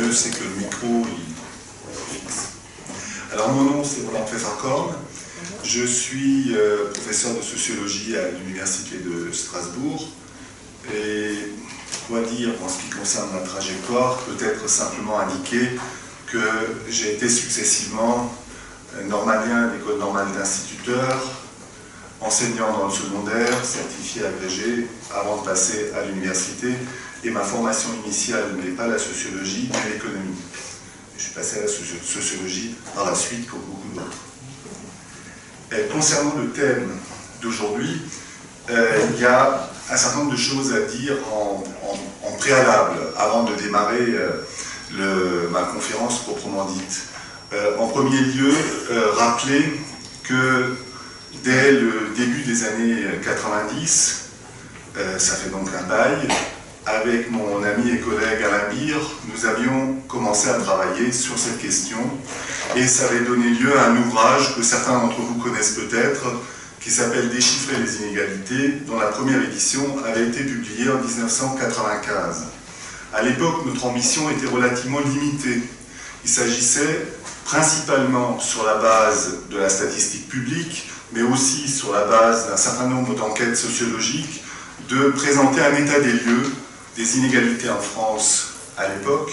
mieux c'est que le micro il fixe. Alors mon nom c'est Roland Pfefferkorn, je suis professeur de sociologie à l'université de Strasbourg et quoi dire en ce qui concerne ma trajectoire, peut-être simplement indiquer que j'ai été successivement normalien d'école normale d'instituteur, enseignant dans le secondaire, certifié agrégé, avant de passer à l'université. Et ma formation initiale n'est pas la sociologie, mais l'économie. Je suis passé à la sociologie par la suite, comme beaucoup d'autres. Concernant le thème d'aujourd'hui, il y a un certain nombre de choses à dire en préalable, avant de démarrer ma conférence proprement dite. En premier lieu, rappeler que dès le début des années 90, ça fait donc un bail, avec mon ami et collègue Alain Beer, nous avions commencé à travailler sur cette question et ça avait donné lieu à un ouvrage que certains d'entre vous connaissent peut-être, qui s'appelle « Déchiffrer les inégalités », dont la première édition avait été publiée en 1995. À l'époque, notre ambition était relativement limitée. Il s'agissait principalement sur la base de la statistique publique, mais aussi sur la base d'un certain nombre d'enquêtes sociologiques, de présenter un état des lieux des inégalités en France à l'époque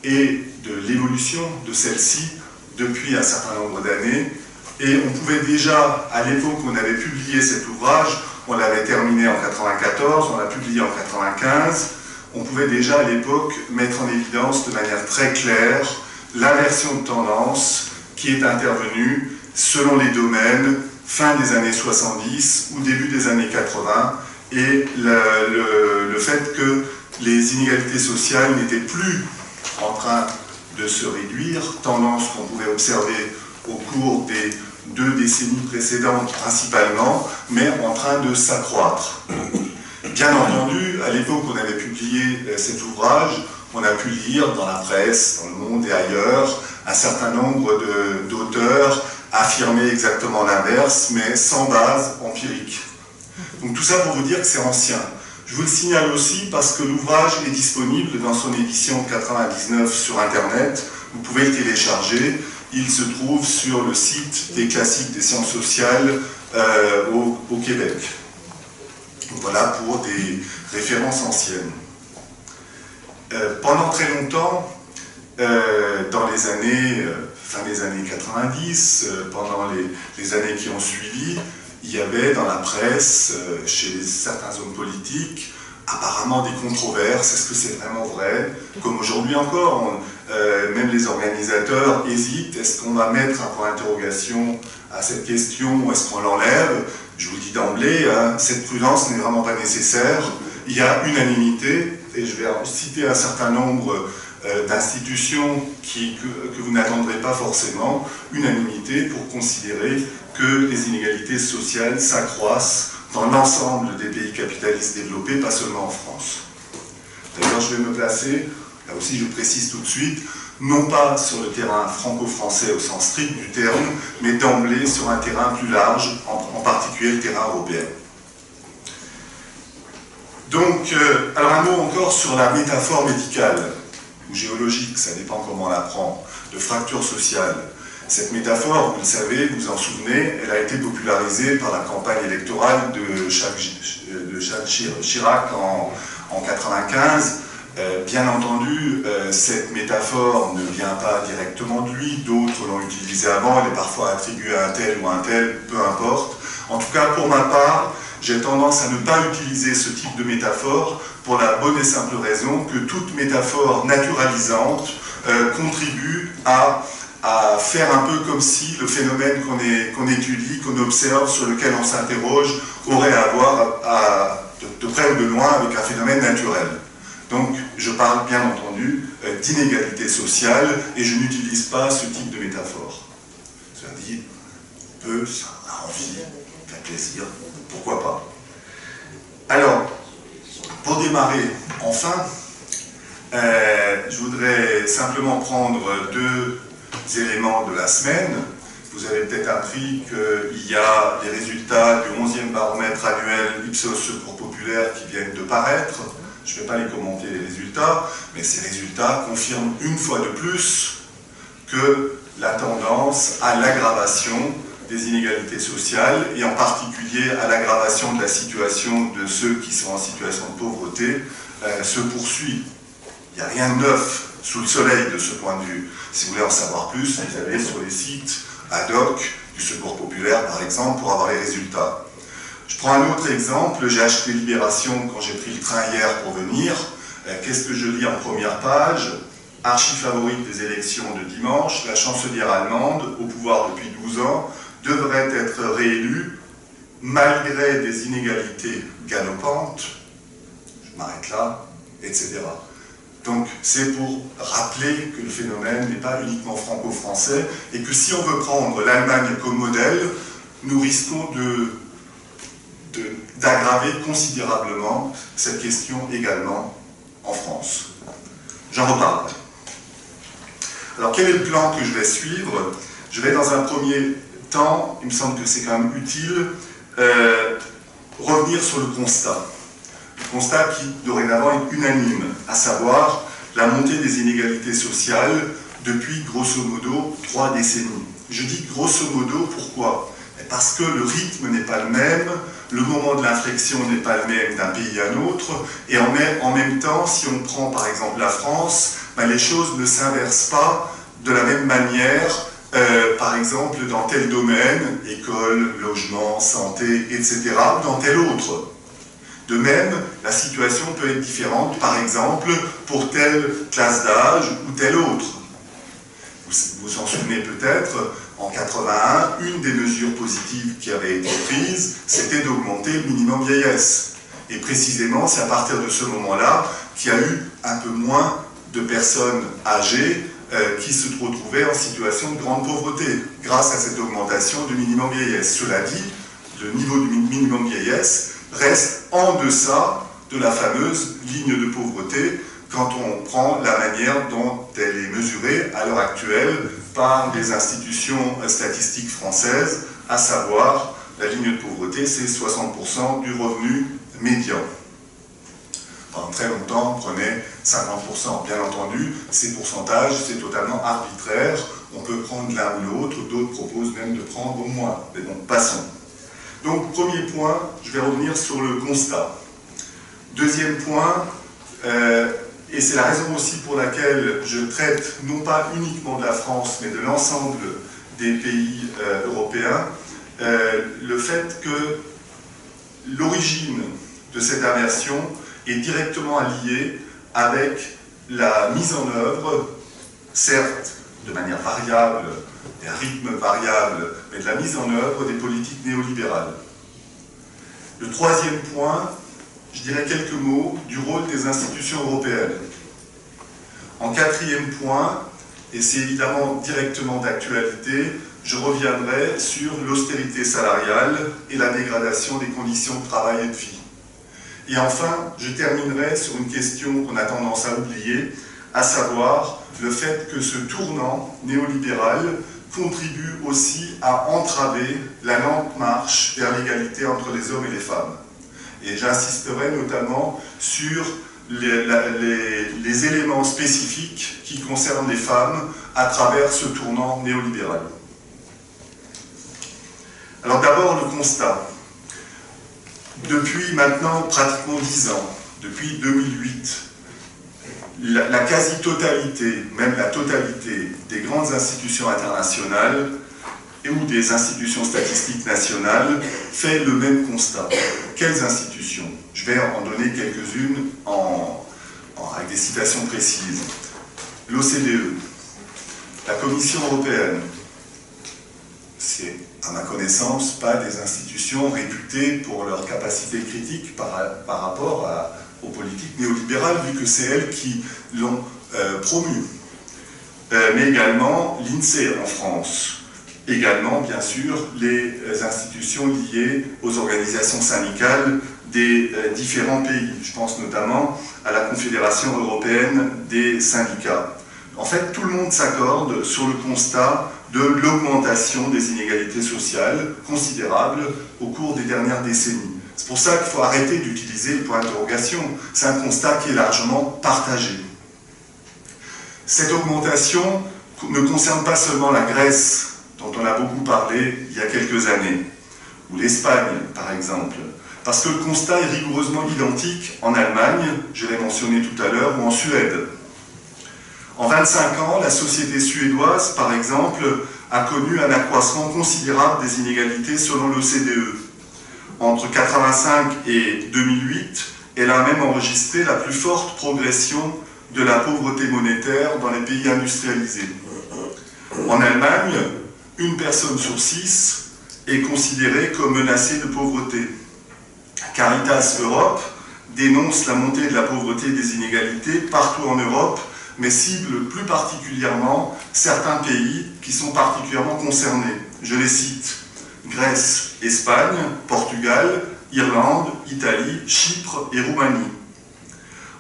et de l'évolution de celles-ci depuis un certain nombre d'années. Et on pouvait déjà, à l'époque où on avait publié cet ouvrage, on l'avait terminé en 1994, on l'a publié en 1995, on pouvait déjà à l'époque mettre en évidence de manière très claire l'inversion de tendance qui est intervenue selon les domaines fin des années 70 ou début des années 80 et le fait que les inégalités sociales n'étaient plus en train de se réduire, tendance qu'on pouvait observer au cours des 2 décennies précédentes principalement, mais en train de s'accroître. Bien entendu, à l'époque où on avait publié cet ouvrage, on a pu lire dans la presse, dans le monde et ailleurs, un certain nombre d'auteurs affirmer exactement l'inverse, mais sans base empirique. Donc tout ça pour vous dire que c'est ancien. Je vous le signale aussi parce que l'ouvrage est disponible dans son édition 99 sur Internet. Vous pouvez le télécharger. Il se trouve sur le site des classiques des sciences sociales au Québec. Voilà pour des références anciennes. Pendant très longtemps, dans les années, fin des années 90, pendant les années qui ont suivi, il y avait dans la presse, chez certains hommes politiques, apparemment des controverses. Est-ce que c'est vraiment vrai? Comme aujourd'hui encore, même les organisateurs hésitent. Est-ce qu'on va mettre un point d'interrogation à cette question ou est-ce qu'on l'enlève? Je vous dis d'emblée, hein, cette prudence n'est vraiment pas nécessaire. Il y a unanimité, et je vais citer un certain nombre d'institutions que vous n'attendrez pas forcément, unanimité pour considérer que les inégalités sociales s'accroissent dans l'ensemble des pays capitalistes développés, pas seulement en France. D'ailleurs, je vais me placer, là aussi je précise tout de suite, non pas sur le terrain franco-français au sens strict du terme, mais d'emblée sur un terrain plus large, en particulier le terrain européen. Donc, alors un mot encore sur la métaphore médicale, ou géologique, ça dépend comment on la prend, de fracture sociale. Cette métaphore, vous le savez, vous vous en souvenez, elle a été popularisée par la campagne électorale de Jacques Chirac en 1995. Bien entendu, cette métaphore ne vient pas directement de lui, d'autres l'ont utilisée avant, elle est parfois attribuée à un tel ou à un tel, peu importe. En tout cas, pour ma part, j'ai tendance à ne pas utiliser ce type de métaphore pour la bonne et simple raison que toute métaphore naturalisante contribue à faire un peu comme si le phénomène qu'on étudie, qu'on observe, sur lequel on s'interroge, aurait à voir de près ou de loin avec un phénomène naturel. Donc, je parle bien entendu d'inégalité sociale et je n'utilise pas ce type de métaphore. Ça dit, on peut, ça a envie, ça fait plaisir, pourquoi pas. Alors, pour démarrer, enfin, je voudrais simplement prendre 2 éléments de la semaine. Vous avez peut-être appris qu'il y a les résultats du 11e baromètre annuel Ipsos Secours Populaire qui viennent de paraître. Je ne vais pas les commenter les résultats, mais ces résultats confirment une fois de plus que la tendance à l'aggravation des inégalités sociales, et en particulier à l'aggravation de la situation de ceux qui sont en situation de pauvreté, se poursuit. Il n'y a rien de neuf sous le soleil de ce point de vue. Si vous voulez en savoir plus, vous allez sur les sites ad hoc du Secours populaire, par exemple, pour avoir les résultats. Je prends un autre exemple. J'ai acheté Libération quand j'ai pris le train hier pour venir. Qu'est-ce que je lis en première page? Archi-favorite des élections de dimanche, la chancelière allemande, au pouvoir depuis 12 ans, devrait être réélue malgré des inégalités galopantes. Je m'arrête là, etc. Donc c'est pour rappeler que le phénomène n'est pas uniquement franco-français et que si on veut prendre l'Allemagne comme modèle, nous risquons d'aggraver considérablement cette question également en France. J'en reparle. Alors quel est le plan que je vais suivre? Je vais dans un premier temps, il me semble que c'est quand même utile, revenir sur le constat. Le constat qui dorénavant est unanime, à savoir la montée des inégalités sociales depuis grosso modo 3 décennies. Je dis grosso modo pourquoi? Parce que le rythme n'est pas le même, le moment de l'inflexion n'est pas le même d'un pays à l'autre, et en même temps, si on prend par exemple la France, les choses ne s'inversent pas de la même manière, par exemple dans tel domaine, école, logement, santé, etc., dans tel autre. De même, la situation peut être différente, par exemple, pour telle classe d'âge ou telle autre. Vous vous en souvenez peut-être, en 81, une des mesures positives qui avait été prise, c'était d'augmenter le minimum vieillesse. Et précisément, c'est à partir de ce moment-là qu'il y a eu un peu moins de personnes âgées qui se retrouvaient en situation de grande pauvreté, grâce à cette augmentation du minimum vieillesse. Cela dit, le niveau du minimum vieillesse reste en deçà de la fameuse ligne de pauvreté quand on prend la manière dont elle est mesurée à l'heure actuelle par les institutions statistiques françaises, à savoir la ligne de pauvreté, c'est 60% du revenu médian. Pendant très longtemps, on prenait 50%. Bien entendu, ces pourcentages, c'est totalement arbitraire. On peut prendre l'un ou l'autre, d'autres proposent même de prendre au moins. Mais bon, passons. Donc, premier point, je vais revenir sur le constat. Deuxième point, et c'est la raison aussi pour laquelle je traite non pas uniquement de la France, mais de l'ensemble des pays européens, le fait que l'origine de cette inversion est directement liée avec la mise en œuvre, certes de manière variable, et à rythme variable, mais de la mise en œuvre des politiques néolibérales. Le troisième point, je dirais quelques mots du rôle des institutions européennes. En quatrième point, et c'est évidemment directement d'actualité, je reviendrai sur l'austérité salariale et la dégradation des conditions de travail et de vie. Et enfin, je terminerai sur une question qu'on a tendance à oublier, à savoir le fait que ce tournant néolibéral contribue aussi à entraver la lente marche vers l'égalité entre les hommes et les femmes. Et j'insisterai notamment sur les éléments spécifiques qui concernent les femmes à travers ce tournant néolibéral. Alors d'abord le constat. Depuis maintenant pratiquement 10 ans, depuis 2008, la quasi-totalité, même la totalité des grandes institutions internationales et ou des institutions statistiques nationales fait le même constat. Quelles institutions? Je vais en donner quelques-unes avec des citations précises. L'OCDE, la Commission européenne, c'est à ma connaissance pas des institutions réputées pour leur capacité critique par rapport aux politiques néolibérales, vu que c'est elles qui l'ont promu. Mais également l'INSEE en France. Également, bien sûr, les institutions liées aux organisations syndicales des différents pays. Je pense notamment à la Confédération européenne des syndicats. En fait, tout le monde s'accorde sur le constat de l'augmentation des inégalités sociales considérables au cours des dernières décennies. C'est pour ça qu'il faut arrêter d'utiliser le point d'interrogation. C'est un constat qui est largement partagé. Cette augmentation ne concerne pas seulement la Grèce, dont on a beaucoup parlé il y a quelques années, ou l'Espagne, par exemple, parce que le constat est rigoureusement identique en Allemagne, je l'ai mentionné tout à l'heure, ou en Suède. En 25 ans, la société suédoise, par exemple, a connu un accroissement considérable des inégalités selon l'OCDE. Entre 1985 et 2008, elle a même enregistré la plus forte progression de la pauvreté monétaire dans les pays industrialisés. En Allemagne, une personne sur 6 est considérée comme menacée de pauvreté. Caritas Europe dénonce la montée de la pauvreté et des inégalités partout en Europe, mais cible plus particulièrement certains pays qui sont particulièrement concernés. Je les cite: Grèce, Espagne, Portugal, Irlande, Italie, Chypre et Roumanie.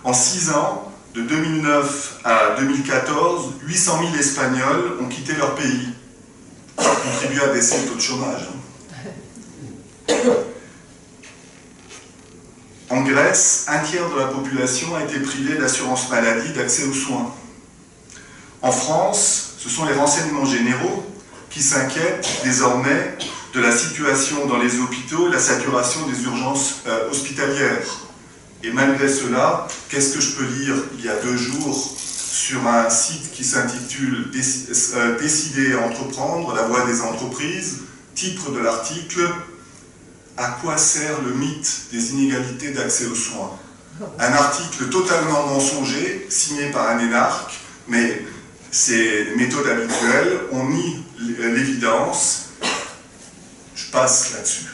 En 6 ans, de 2009 à 2014, 800 000 Espagnols ont quitté leur pays. Ça a contribué à baisser le taux de chômage. En Grèce, un tiers de la population a été privée d'assurance maladie, d'accès aux soins. En France, ce sont les renseignements généraux qui s'inquiètent désormais de la situation dans les hôpitaux et la saturation des urgences hospitalières. Et malgré cela, qu'est-ce que je peux lire il y a 2 jours sur un site qui s'intitule « Décider à entreprendre, la voix des entreprises », titre de l'article « À quoi sert le mythe des inégalités d'accès aux soins ?» Un article totalement mensonger, signé par un énarque, mais ces méthodes habituelles ont mis l'évidence. Je passe là-dessus.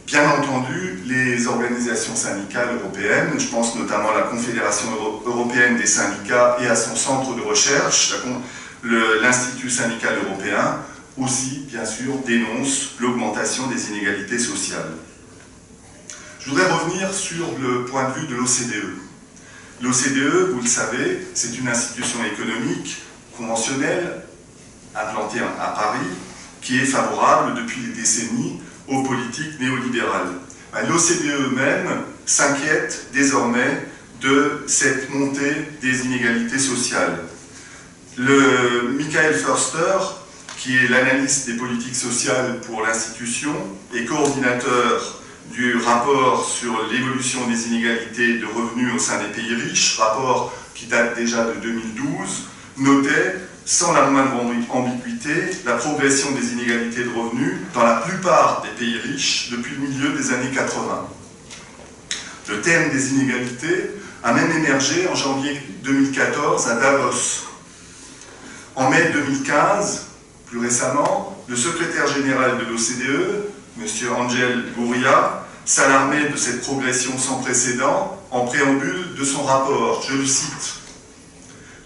Bien entendu, les organisations syndicales européennes, je pense notamment à la Confédération européenne des syndicats et à son centre de recherche, l'Institut syndical européen, aussi, bien sûr, dénoncent l'augmentation des inégalités sociales. Je voudrais revenir sur le point de vue de l'OCDE. L'OCDE, vous le savez, c'est une institution économique conventionnelle implantée à Paris, qui est favorable depuis des décennies aux politiques néolibérales. L'OCDE même s'inquiète désormais de cette montée des inégalités sociales. Michael Förster, qui est l'analyste des politiques sociales pour l'institution et coordinateur du rapport sur l'évolution des inégalités de revenus au sein des pays riches, rapport qui date déjà de 2012, notait sans la moindre ambiguïté la progression des inégalités de revenus dans la plupart des pays riches depuis le milieu des années 80. Le thème des inégalités a même émergé en janvier 2014 à Davos. En mai 2015, plus récemment, le secrétaire général de l'OCDE, M. Angel Gurría, s'alarmait de cette progression sans précédent en préambule de son rapport. Je le cite.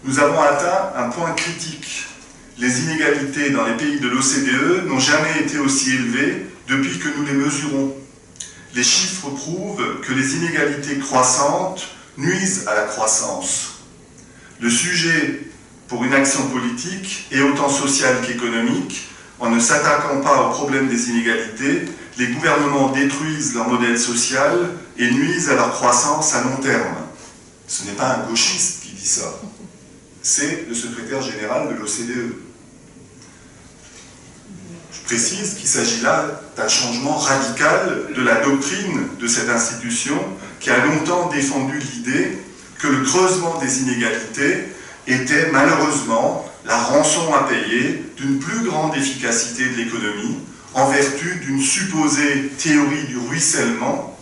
« Nous avons atteint un point critique. Les inégalités dans les pays de l'OCDE n'ont jamais été aussi élevées depuis que nous les mesurons. Les chiffres prouvent que les inégalités croissantes nuisent à la croissance. Le sujet pour une action politique est autant social qu'économique. En ne s'attaquant pas au problème des inégalités, les gouvernements détruisent leur modèle social et nuisent à leur croissance à long terme. » Ce n'est pas un gauchiste qui dit ça. C'est le secrétaire général de l'OCDE. Je précise qu'il s'agit là d'un changement radical de la doctrine de cette institution qui a longtemps défendu l'idée que le creusement des inégalités était malheureusement la rançon à payer d'une plus grande efficacité de l'économie en vertu d'une supposée théorie du ruissellement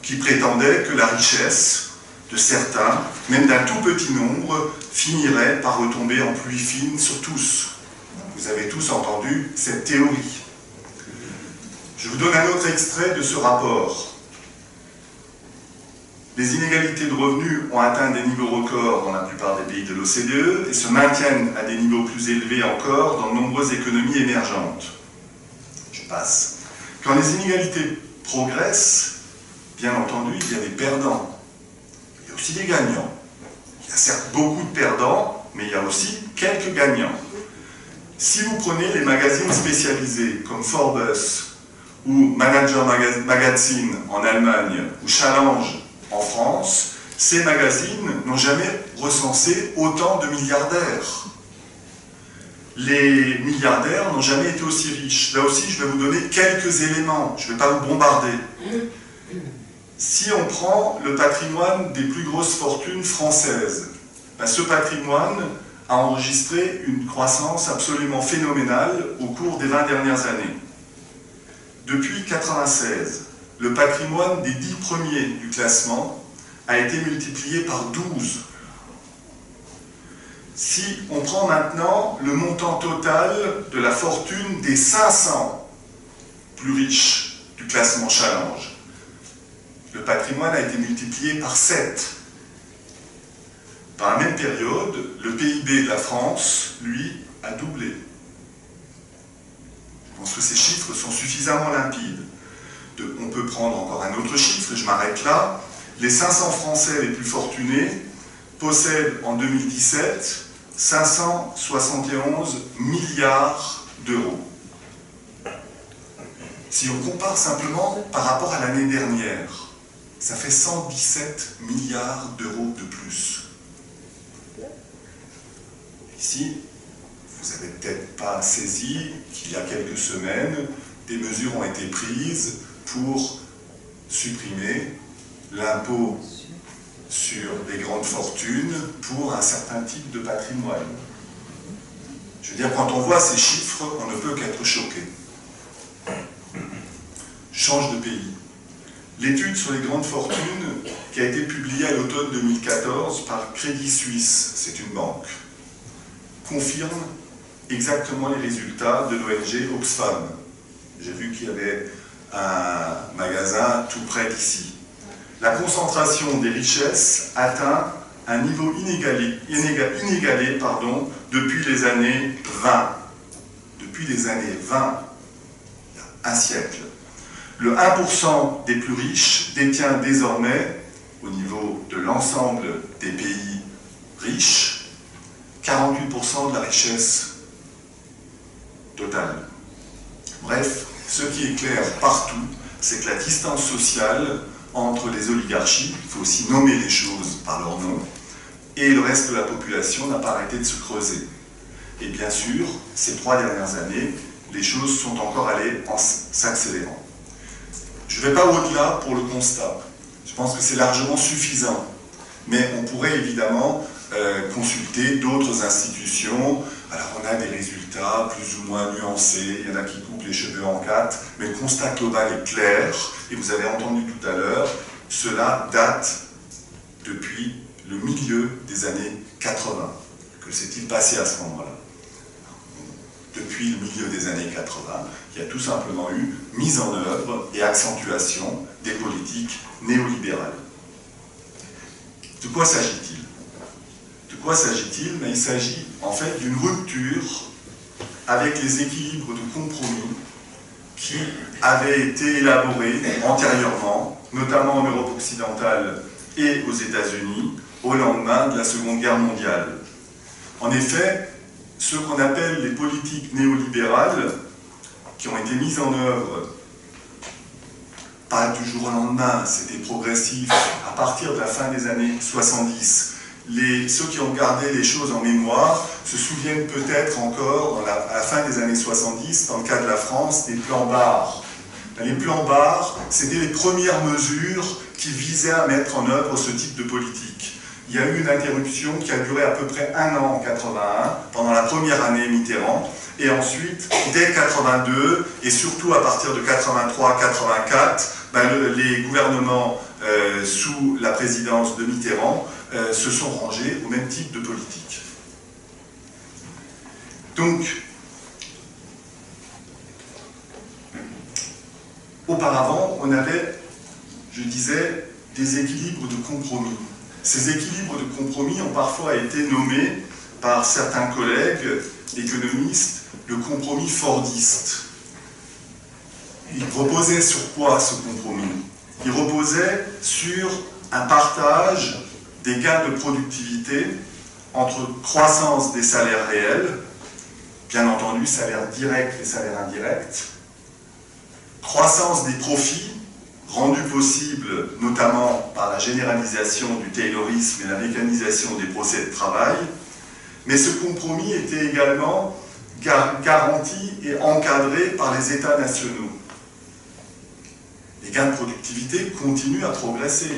qui prétendait que la richesse de certains, même d'un tout petit nombre, finirait par retomber en pluie fine sur tous. Vous avez tous entendu cette théorie. Je vous donne un autre extrait de ce rapport. Les inégalités de revenus ont atteint des niveaux records dans la plupart des pays de l'OCDE et se maintiennent à des niveaux plus élevés encore dans de nombreuses économies émergentes. Je passe. Quand les inégalités progressent, bien entendu, il y a des perdants. Il y a aussi des gagnants. Il y a certes beaucoup de perdants, mais il y a aussi quelques gagnants. Si vous prenez les magazines spécialisés comme Forbes ou Manager Magazine en Allemagne, ou Challenge en France, ces magazines n'ont jamais recensé autant de milliardaires. Les milliardaires n'ont jamais été aussi riches. Là aussi, je vais vous donner quelques éléments, je ne vais pas vous bombarder. Si on prend le patrimoine des plus grosses fortunes françaises, ce patrimoine a enregistré une croissance absolument phénoménale au cours des 20 dernières années. Depuis 1996, le patrimoine des 10 premiers du classement a été multiplié par 12. Si on prend maintenant le montant total de la fortune des 500 plus riches du classement Challenge, le patrimoine a été multiplié par 7. Dans la même période, le PIB de la France, lui, a doublé. Je pense que ces chiffres sont suffisamment limpides. On peut prendre encore un autre chiffre, et je m'arrête là. Les 500 Français les plus fortunés possèdent en 2017 571 milliards d'euros. Si on compare simplement par rapport à l'année dernière, ça fait 117 milliards d'euros de plus. Ici, vous n'avez peut-être pas saisi qu'il y a quelques semaines, des mesures ont été prises pour supprimer l'impôt sur les grandes fortunes pour un certain type de patrimoine. Je veux dire, quand on voit ces chiffres, on ne peut qu'être choqué. Je change de pays. L'étude sur les grandes fortunes qui a été publiée à l'automne 2014 par Crédit Suisse, c'est une banque, confirme exactement les résultats de l'ONG Oxfam. J'ai vu qu'il y avait un magasin tout près d'ici. La concentration des richesses atteint un niveau inégalé depuis les années 20. Depuis les années 20, il y a un siècle. Le 1% des plus riches détient désormais, au niveau de l'ensemble des pays riches, 48% de la richesse totale. Bref, ce qui est clair partout, c'est que la distance sociale entre les oligarchies, il faut aussi nommer les choses par leur nom, et le reste de la population n'a pas arrêté de se creuser. Et bien sûr, ces 3 dernières années, les choses sont encore allées en s'accélérant. Je ne vais pas au-delà pour le constat. Je pense que c'est largement suffisant. Mais on pourrait évidemment consulter d'autres institutions. Alors on a des résultats plus ou moins nuancés, il y en a qui coupent les cheveux en 4, mais le constat global est clair, et vous avez entendu tout à l'heure, cela date depuis le milieu des années 80. Que s'est-il passé à ce moment-là? Depuis le milieu des années 80, il y a tout simplement eu mise en œuvre et accentuation des politiques néolibérales. De quoi s'agit-il? De quoi s'agit-il? Mais il s'agit en fait d'une rupture avec les équilibres de compromis qui avaient été élaborés antérieurement, notamment en Europe occidentale et aux États-Unis, au lendemain de la Seconde Guerre mondiale. En effet, ce qu'on appelle les politiques néolibérales, qui ont été mises en œuvre, pas du jour au lendemain, c'était progressif, à partir de la fin des années 70, ceux qui ont gardé les choses en mémoire se souviennent peut-être encore, à la fin des années 70, dans le cas de la France, des plans Barre. Les plans Barre, c'était les premières mesures qui visaient à mettre en œuvre ce type de politique. Il y a eu une interruption qui a duré à peu près 1 an en 81, pendant la première année Mitterrand, et ensuite, dès 82, et surtout à partir de 83-84, les gouvernements sous la présidence de Mitterrand se sont rangés au même type de politique. Donc, auparavant, on avait, je disais, des équilibres de compromis. Ces équilibres de compromis ont parfois été nommés par certains collègues économistes le compromis fordiste. Il reposait sur quoi ce compromis? Il reposait sur un partage des gains de productivité entre croissance des salaires réels, bien entendu salaires directs et salaires indirects, croissance des profits, rendue possible notamment par la généralisation du taylorisme et la mécanisation des procès de travail, mais ce compromis était également garanti et encadré par les États nationaux. Les gains de productivité continuent à progresser,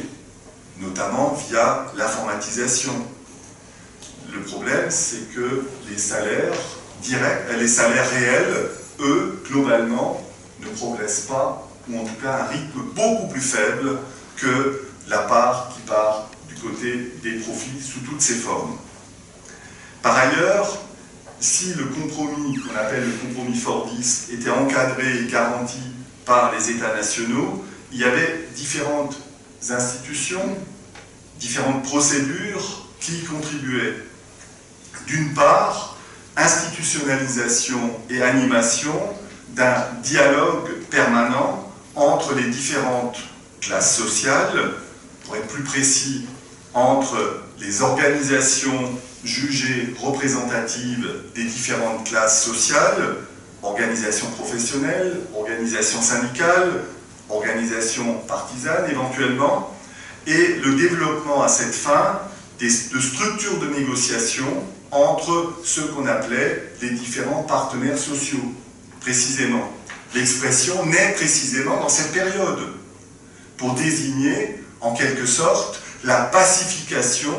notamment via l'informatisation. Le problème, c'est que les salaires réels, eux, globalement, ne progressent pas, ou en tout cas à un rythme beaucoup plus faible que la part qui part du côté des profits sous toutes ses formes. Par ailleurs, si le compromis, qu'on appelle le compromis fordiste, était encadré et garanti par les États nationaux, il y avait différentes institutions, différentes procédures qui y contribuaient. D'une part, institutionnalisation et animation d'un dialogue permanent entre les différentes classes sociales, pour être plus précis, entre les organisations jugées représentatives des différentes classes sociales, organisations professionnelles, organisations syndicales, organisations partisanes éventuellement, et le développement à cette fin de structures de négociation entre ceux qu'on appelait les différents partenaires sociaux, précisément. L'expression naît précisément dans cette période, pour désigner, en quelque sorte, la pacification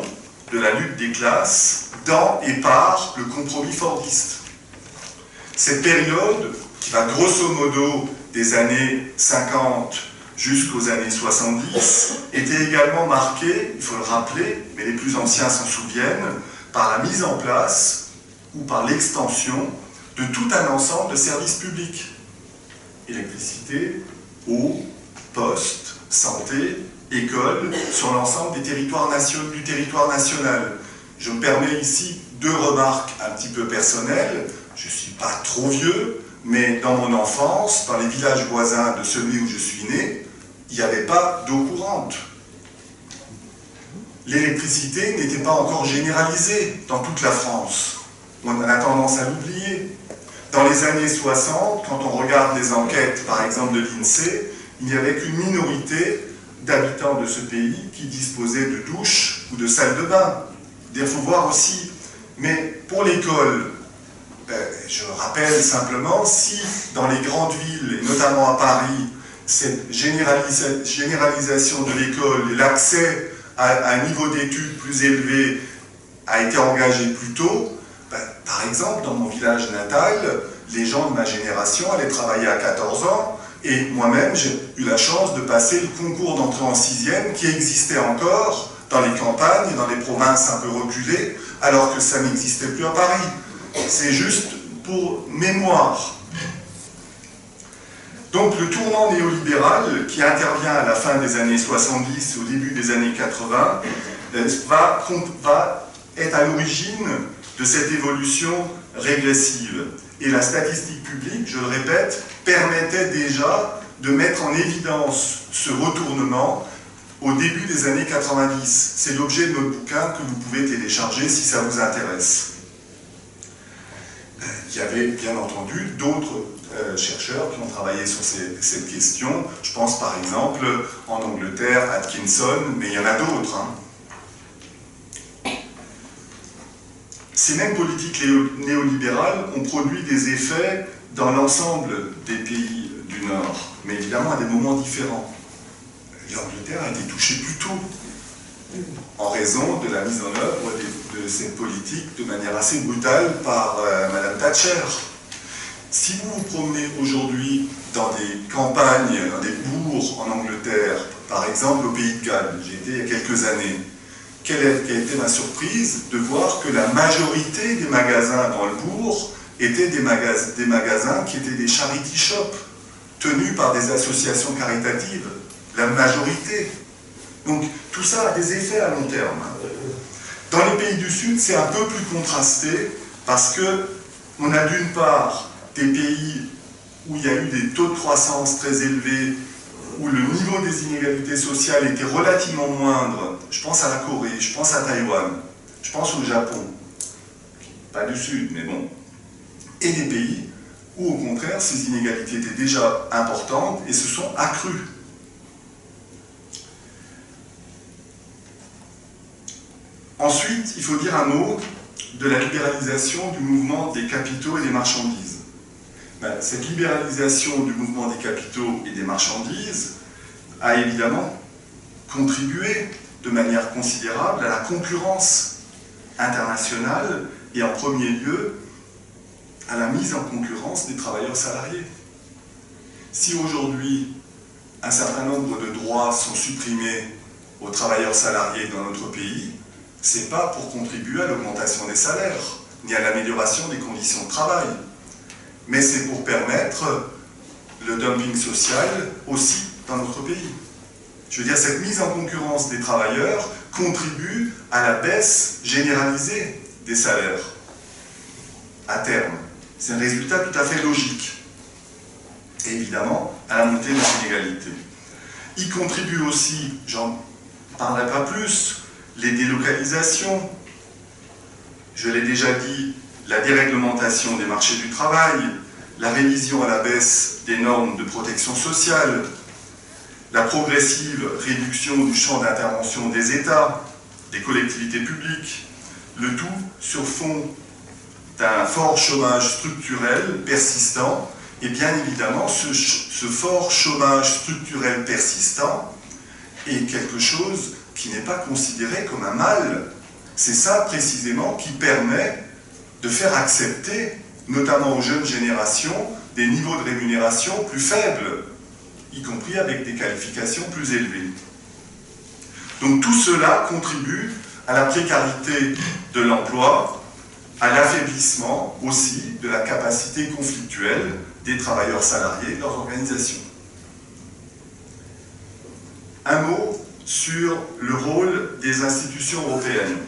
de la lutte des classes dans et par le compromis fordiste. Cette période, qui va grosso modo des années 50 jusqu'aux années 70, était également marquée, il faut le rappeler, mais les plus anciens s'en souviennent, par la mise en place ou par l'extension de tout un ensemble de services publics. Électricité, eau, poste, santé, école, sur l'ensemble du territoire national. Je me permets ici deux remarques un petit peu personnelles. Je ne suis pas trop vieux, mais dans mon enfance, dans les villages voisins de celui où je suis né, il n'y avait pas d'eau courante. L'électricité n'était pas encore généralisée dans toute la France. On a tendance à l'oublier. Dans les années 60, quand on regarde les enquêtes, par exemple de l'INSEE, il n'y avait qu'une minorité d'habitants de ce pays qui disposaient de douches ou de salles de bain. Il faut voir aussi, mais pour l'école, je rappelle simplement, si dans les grandes villes, et notamment à Paris, cette généralisation de l'école et l'accès à un niveau d'études plus élevé a été engagé plus tôt, par exemple, dans mon village natal, les gens de ma génération allaient travailler à 14 ans, et moi-même, j'ai eu la chance de passer le concours d'entrée en 6e qui existait encore dans les campagnes et dans les provinces un peu reculées, alors que ça n'existait plus à Paris. C'est juste pour mémoire. Donc le tournant néolibéral, qui intervient à la fin des années 70, au début des années 80, va être à l'origine de cette évolution régressive. Et la statistique publique, je le répète, permettait déjà de mettre en évidence ce retournement au début des années 90. C'est l'objet de notre bouquin que vous pouvez télécharger si ça vous intéresse. Il y avait bien entendu d'autres chercheurs qui ont travaillé sur cette question. Je pense par exemple en Angleterre, Atkinson, mais il y en a d'autres. Ces mêmes politiques néolibérales ont produit des effets dans l'ensemble des pays du Nord, mais évidemment à des moments différents. L'Angleterre a été touchée plus tôt, en raison de la mise en œuvre de cette politique de manière assez brutale par Madame Thatcher. Si vous vous promenez aujourd'hui dans des campagnes, dans des bourgs en Angleterre, par exemple au Pays de Galles, j'y étais il y a quelques années, quelle a été ma surprise de voir que la majorité des magasins dans le bourg étaient des magasins qui étaient des charity shops, tenus par des associations caritatives, la majorité. Donc tout ça a des effets à long terme. Dans les pays du Sud, c'est un peu plus contrasté, parce qu'on a d'une part des pays où il y a eu des taux de croissance très élevés, où le niveau des inégalités sociales était relativement moindre. Je pense à la Corée, je pense à Taïwan, je pense au Japon, pas du Sud, mais bon. Et des pays ou au contraire, ces inégalités étaient déjà importantes et se sont accrues. Ensuite, il faut dire un mot de la libéralisation du mouvement des capitaux et des marchandises. Cette libéralisation du mouvement des capitaux et des marchandises a évidemment contribué de manière considérable à la concurrence internationale et en premier lieu à la mise en concurrence des travailleurs salariés. Si aujourd'hui un certain nombre de droits sont supprimés aux travailleurs salariés dans notre pays, ce n'est pas pour contribuer à l'augmentation des salaires, ni à l'amélioration des conditions de travail, mais c'est pour permettre le dumping social aussi dans notre pays. Je veux dire, cette mise en concurrence des travailleurs contribue à la baisse généralisée des salaires à terme. C'est un résultat tout à fait logique. Et évidemment, à la montée des inégalités. Il contribue aussi, j'en parlerai pas plus, les délocalisations, je l'ai déjà dit, la déréglementation des marchés du travail, la révision à la baisse des normes de protection sociale, la progressive réduction du champ d'intervention des États, des collectivités publiques, le tout sur fond d'un fort chômage structurel persistant, et bien évidemment, ce fort chômage structurel persistant est quelque chose qui n'est pas considéré comme un mal. C'est ça précisément qui permet de faire accepter, notamment aux jeunes générations, des niveaux de rémunération plus faibles, y compris avec des qualifications plus élevées. Donc tout cela contribue à la précarité de l'emploi, à l'affaiblissement aussi de la capacité conflictuelle des travailleurs salariés et de leurs organisations. Un mot sur le rôle des institutions européennes.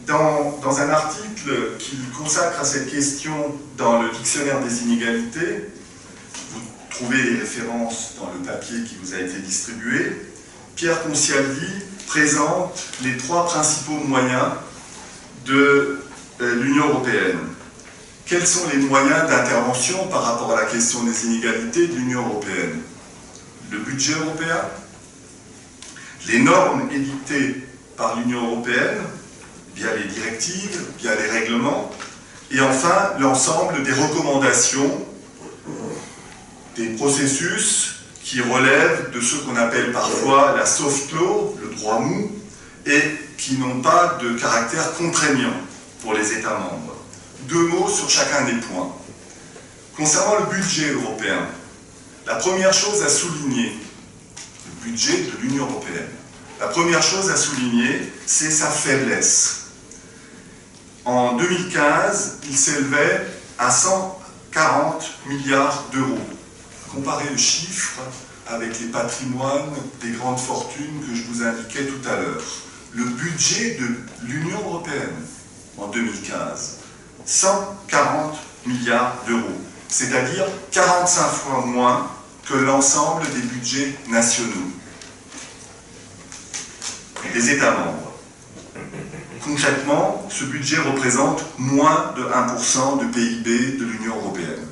Dans un article qui consacre à cette question dans le dictionnaire des inégalités, vous trouvez les références dans le papier qui vous a été distribué, Pierre Concialdi présente les 3 principaux moyens de l'Union européenne. Quels sont les moyens d'intervention par rapport à la question des inégalités de l'Union européenne? Le budget européen, les normes édictées par l'Union européenne, via les directives, via les règlements, et enfin l'ensemble des recommandations, des processus qui relèvent de ce qu'on appelle parfois la soft law, le droit mou, et qui n'ont pas de caractère contraignant pour les États membres. 2 mots sur chacun des points. Concernant le budget européen, la première chose à souligner, le budget de l'Union européenne, la première chose à souligner, c'est sa faiblesse. En 2015, il s'élevait à 140 milliards d'euros. Comparez le chiffre avec les patrimoines des grandes fortunes que je vous indiquais tout à l'heure. Le budget de l'Union européenne en 2015, 140 milliards d'euros, c'est-à-dire 45 fois moins que l'ensemble des budgets nationaux des États membres. Concrètement, ce budget représente moins de 1% de PIB de l'Union européenne.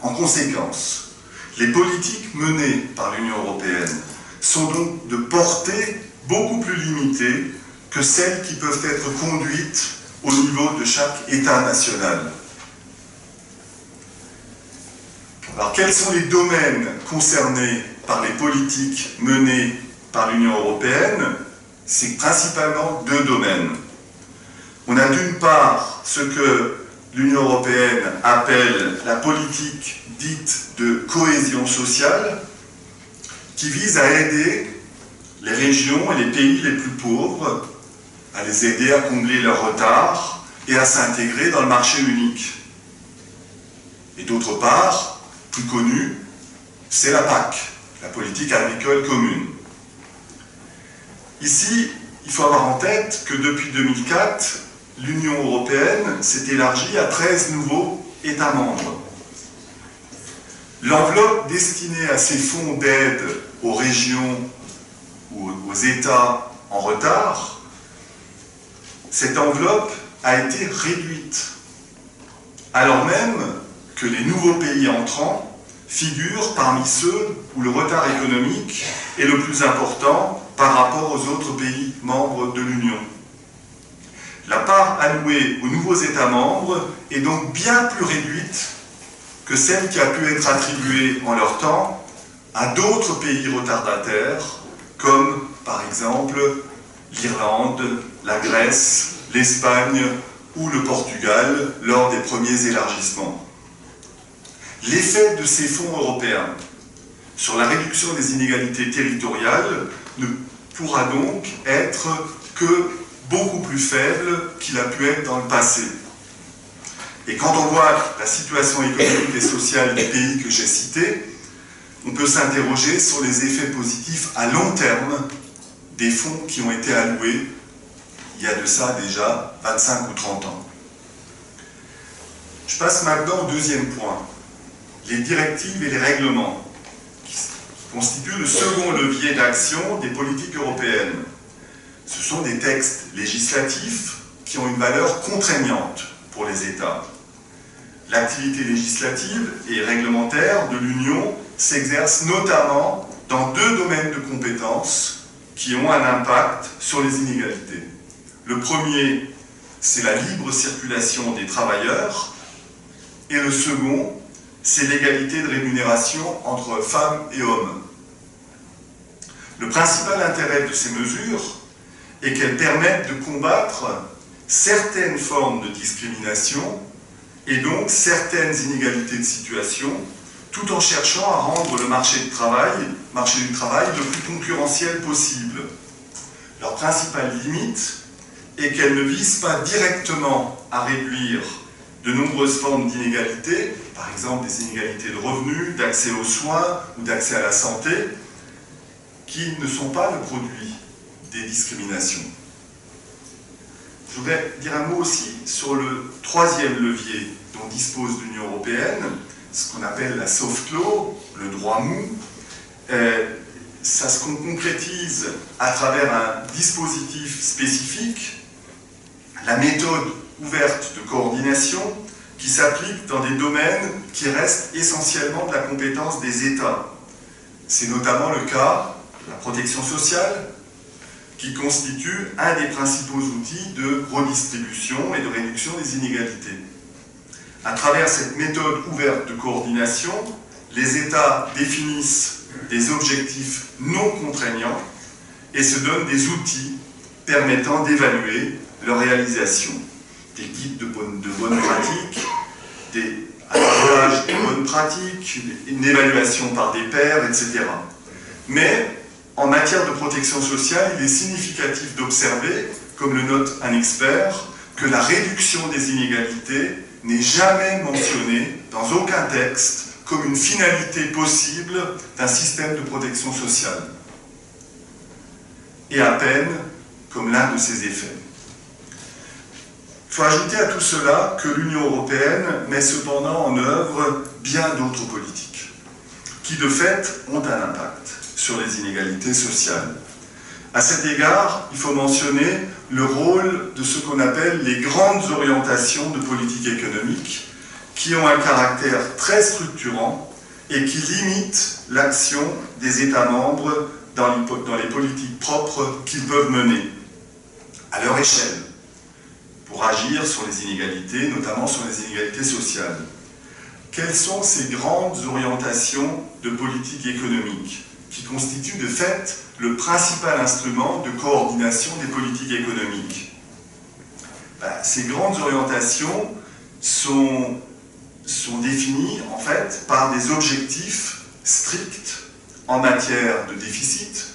En conséquence, les politiques menées par l'Union européenne sont donc de portée beaucoup plus limitée que celles qui peuvent être conduites au niveau de chaque État national. Alors, quels sont les domaines concernés par les politiques menées par l'Union européenne? C'est principalement 2 domaines. On a d'une part ce que l'Union européenne appelle la politique dite de cohésion sociale, qui vise à aider les régions et les pays les plus pauvres, à les aider à combler leur retard et à s'intégrer dans le marché unique. Et d'autre part, plus connue, c'est la PAC, la politique agricole commune. Ici, il faut avoir en tête que depuis 2004, l'Union européenne s'est élargie à 13 nouveaux États membres. L'enveloppe destinée à ces fonds d'aide aux régions ou aux États en retard, cette enveloppe a été réduite alors même que les nouveaux pays entrants figurent parmi ceux où le retard économique est le plus important par rapport aux autres pays membres de l'Union. La part allouée aux nouveaux États membres est donc bien plus réduite que celle qui a pu être attribuée en leur temps à d'autres pays retardataires, comme par exemple l'Irlande, la Grèce, l'Espagne ou le Portugal lors des premiers élargissements. L'effet de ces fonds européens sur la réduction des inégalités territoriales ne pourra donc être que beaucoup plus faible qu'il a pu être dans le passé. Et quand on voit la situation économique et sociale des pays que j'ai cités, on peut s'interroger sur les effets positifs à long terme des fonds qui ont été alloués il y a de ça déjà 25 ou 30 ans. Je passe maintenant au deuxième point, les directives et les règlements, qui constituent le second levier d'action des politiques européennes. Ce sont des textes législatifs qui ont une valeur contraignante pour les États. L'activité législative et réglementaire de l'Union s'exerce notamment dans deux domaines de compétences qui ont un impact sur les inégalités. Le premier, c'est la libre circulation des travailleurs, et le second, c'est l'égalité de rémunération entre femmes et hommes. Le principal intérêt de ces mesures est qu'elles permettent de combattre certaines formes de discrimination et donc certaines inégalités de situation, tout en cherchant à rendre le marché du travail le plus concurrentiel possible. Leur principale limite est qu'elles ne visent pas directement à réduire de nombreuses formes d'inégalités, par exemple des inégalités de revenus, d'accès aux soins ou d'accès à la santé, qui ne sont pas le produit des discriminations. Je voudrais dire un mot aussi sur le troisième levier dont dispose l'Union européenne, ce qu'on appelle la soft law, le droit mou. Ça se concrétise à travers un dispositif spécifique, la méthode ouverte de coordination, qui s'applique dans des domaines qui restent essentiellement de la compétence des États. C'est notamment le cas de la protection sociale, qui constitue un des principaux outils de redistribution et de réduction des inégalités. À travers cette méthode ouverte de coordination, les États définissent des objectifs non contraignants et se donnent des outils permettant d'évaluer leur réalisation. Des guides de bonnes pratiques, des partages de bonnes pratiques, une évaluation par des pairs, etc. Mais en matière de protection sociale, il est significatif d'observer, comme le note un expert, que la réduction des inégalités n'est jamais mentionnée dans aucun texte comme une finalité possible d'un système de protection sociale, et à peine comme l'un de ses effets. Il faut ajouter à tout cela que l'Union européenne met cependant en œuvre bien d'autres politiques, qui de fait ont un impact sur les inégalités sociales. À cet égard, il faut mentionner le rôle de ce qu'on appelle les grandes orientations de politique économique, qui ont un caractère très structurant et qui limitent l'action des États membres dans les politiques propres qu'ils peuvent mener, à leur échelle, pour agir sur les inégalités, notamment sur les inégalités sociales. Quelles sont ces grandes orientations de politique économique qui constituent de fait le principal instrument de coordination des politiques économiques? Ces grandes orientations sont définies en fait par des objectifs stricts en matière de déficit,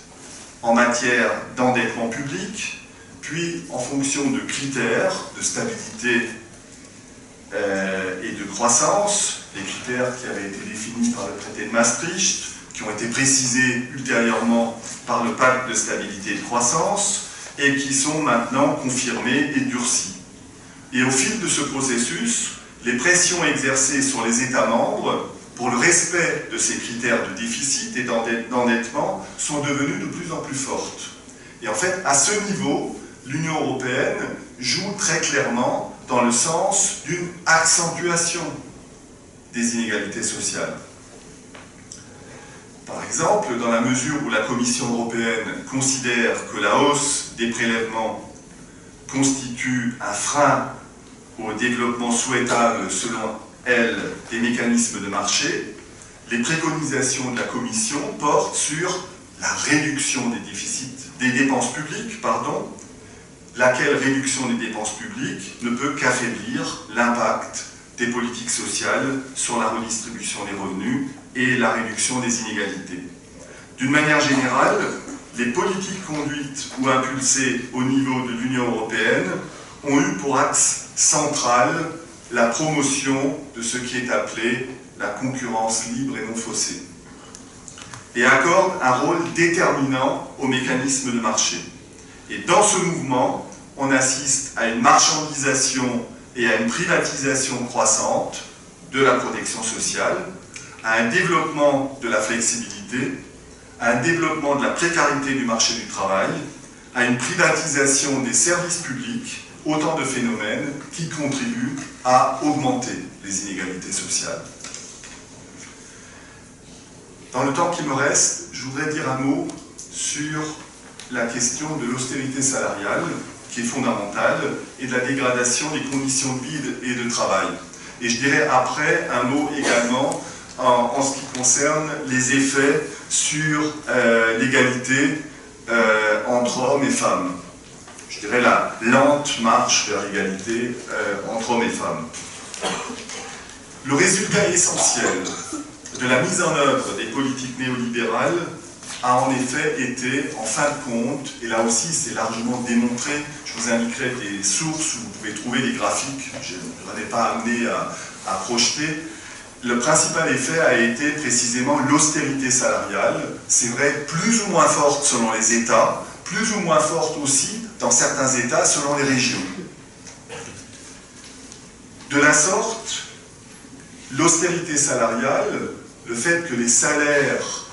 en matière d'endettement public, puis en fonction de critères de stabilité et de croissance, les critères qui avaient été définis par le traité de Maastricht, qui ont été précisés ultérieurement par le pacte de stabilité et de croissance, et qui sont maintenant confirmés et durcis. Et au fil de ce processus, les pressions exercées sur les États membres pour le respect de ces critères de déficit et d'endettement sont devenues de plus en plus fortes. Et en fait, à ce niveau, l'Union européenne joue très clairement dans le sens d'une accentuation des inégalités sociales. Par exemple, dans la mesure où la Commission européenne considère que la hausse des prélèvements constitue un frein au développement souhaitable, selon elle, des mécanismes de marché, les préconisations de la Commission portent sur la réduction des dépenses publiques, laquelle réduction des dépenses publiques ne peut qu'affaiblir l'impact des politiques sociales sur la redistribution des revenus et la réduction des inégalités. D'une manière générale, les politiques conduites ou impulsées au niveau de l'Union européenne ont eu pour axe central la promotion de ce qui est appelé la concurrence libre et non faussée, et accordent un rôle déterminant aux mécanismes de marché. Et dans ce mouvement, on assiste à une marchandisation et à une privatisation croissante de la protection sociale, à un développement de la flexibilité, à un développement de la précarité du marché du travail, à une privatisation des services publics, autant de phénomènes qui contribuent à augmenter les inégalités sociales. Dans le temps qui me reste, je voudrais dire un mot sur la question de l'austérité salariale, qui est fondamentale, et de la dégradation des conditions de vie et de travail. Et je dirais après un mot également en ce qui concerne les effets sur l'égalité entre hommes et femmes. Je dirais la lente marche vers l'égalité entre hommes et femmes. Le résultat essentiel de la mise en œuvre des politiques néolibérales a en effet été, en fin de compte, et là aussi c'est largement démontré, je vous indiquerai des sources où vous pouvez trouver des graphiques, je n'en ai pas amené à projeter. Le principal effet a été précisément l'austérité salariale, c'est vrai, plus ou moins forte selon les États, plus ou moins forte aussi dans certains États selon les régions. De la sorte, l'austérité salariale, le fait que les salaires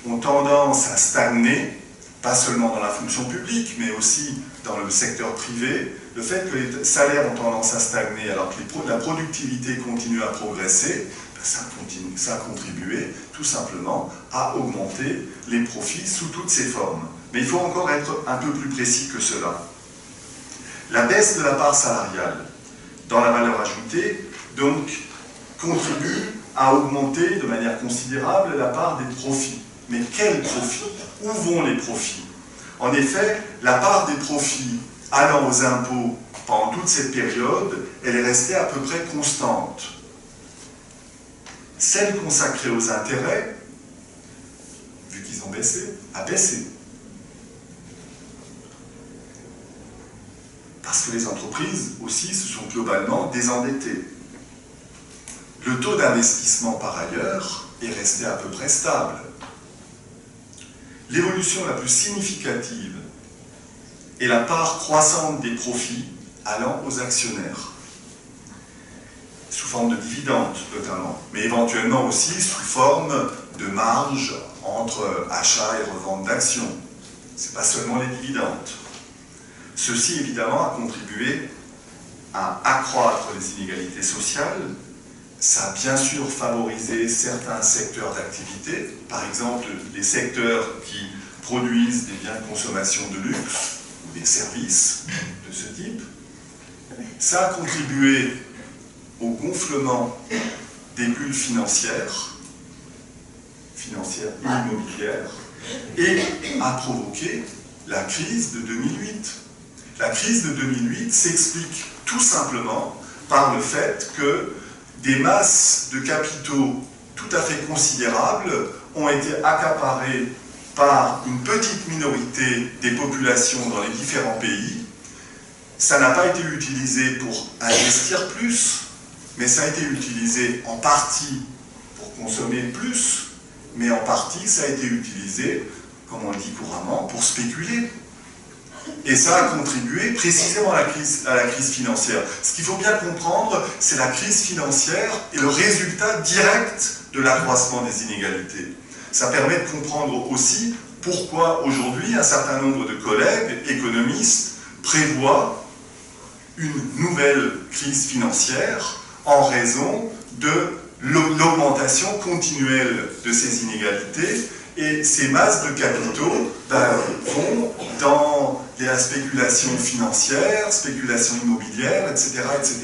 ont tendance à stagner, pas seulement dans la fonction publique, mais aussi dans le secteur privé, le fait que les salaires ont tendance à stagner alors que la productivité continue à progresser, ça a contribué tout simplement à augmenter les profits sous toutes ses formes. Mais il faut encore être un peu plus précis que cela. La baisse de la part salariale dans la valeur ajoutée, donc, contribue à augmenter de manière considérable la part des profits. Mais quels profits? Où vont les profits? En effet, la part des profits allant aux impôts pendant toute cette période, elle est restée à peu près constante. Celle consacrée aux intérêts, vu qu'ils ont baissé, a baissé. Parce que les entreprises aussi se sont globalement désendettées. Le taux d'investissement par ailleurs est resté à peu près stable. L'évolution la plus significative est la part croissante des profits allant aux actionnaires, sous forme de dividendes notamment, mais éventuellement aussi sous forme de marge entre achat et revente d'actions. Ce n'est pas seulement les dividendes. Ceci évidemment a contribué à accroître les inégalités sociales. Ça a bien sûr favorisé certains secteurs d'activité, par exemple les secteurs qui produisent des biens de consommation de luxe ou des services de ce type. Ça a contribué au gonflement des bulles financières et immobilières, et a provoqué la crise de 2008. La crise de 2008 s'explique tout simplement par le fait que des masses de capitaux tout à fait considérables ont été accaparées par une petite minorité des populations dans les différents pays. Ça n'a pas été utilisé pour investir plus, mais ça a été utilisé en partie pour consommer plus, mais en partie ça a été utilisé, comme on le dit couramment, pour spéculer. Et ça a contribué précisément à la crise financière. Ce qu'il faut bien comprendre, c'est la crise financière et le résultat direct de l'accroissement des inégalités. Ça permet de comprendre aussi pourquoi aujourd'hui un certain nombre de collègues économistes prévoient une nouvelle crise financière en raison de l'augmentation continuelle de ces inégalités, et ces masses de capitaux vont dans la spéculation financière, spéculation immobilière, etc., etc.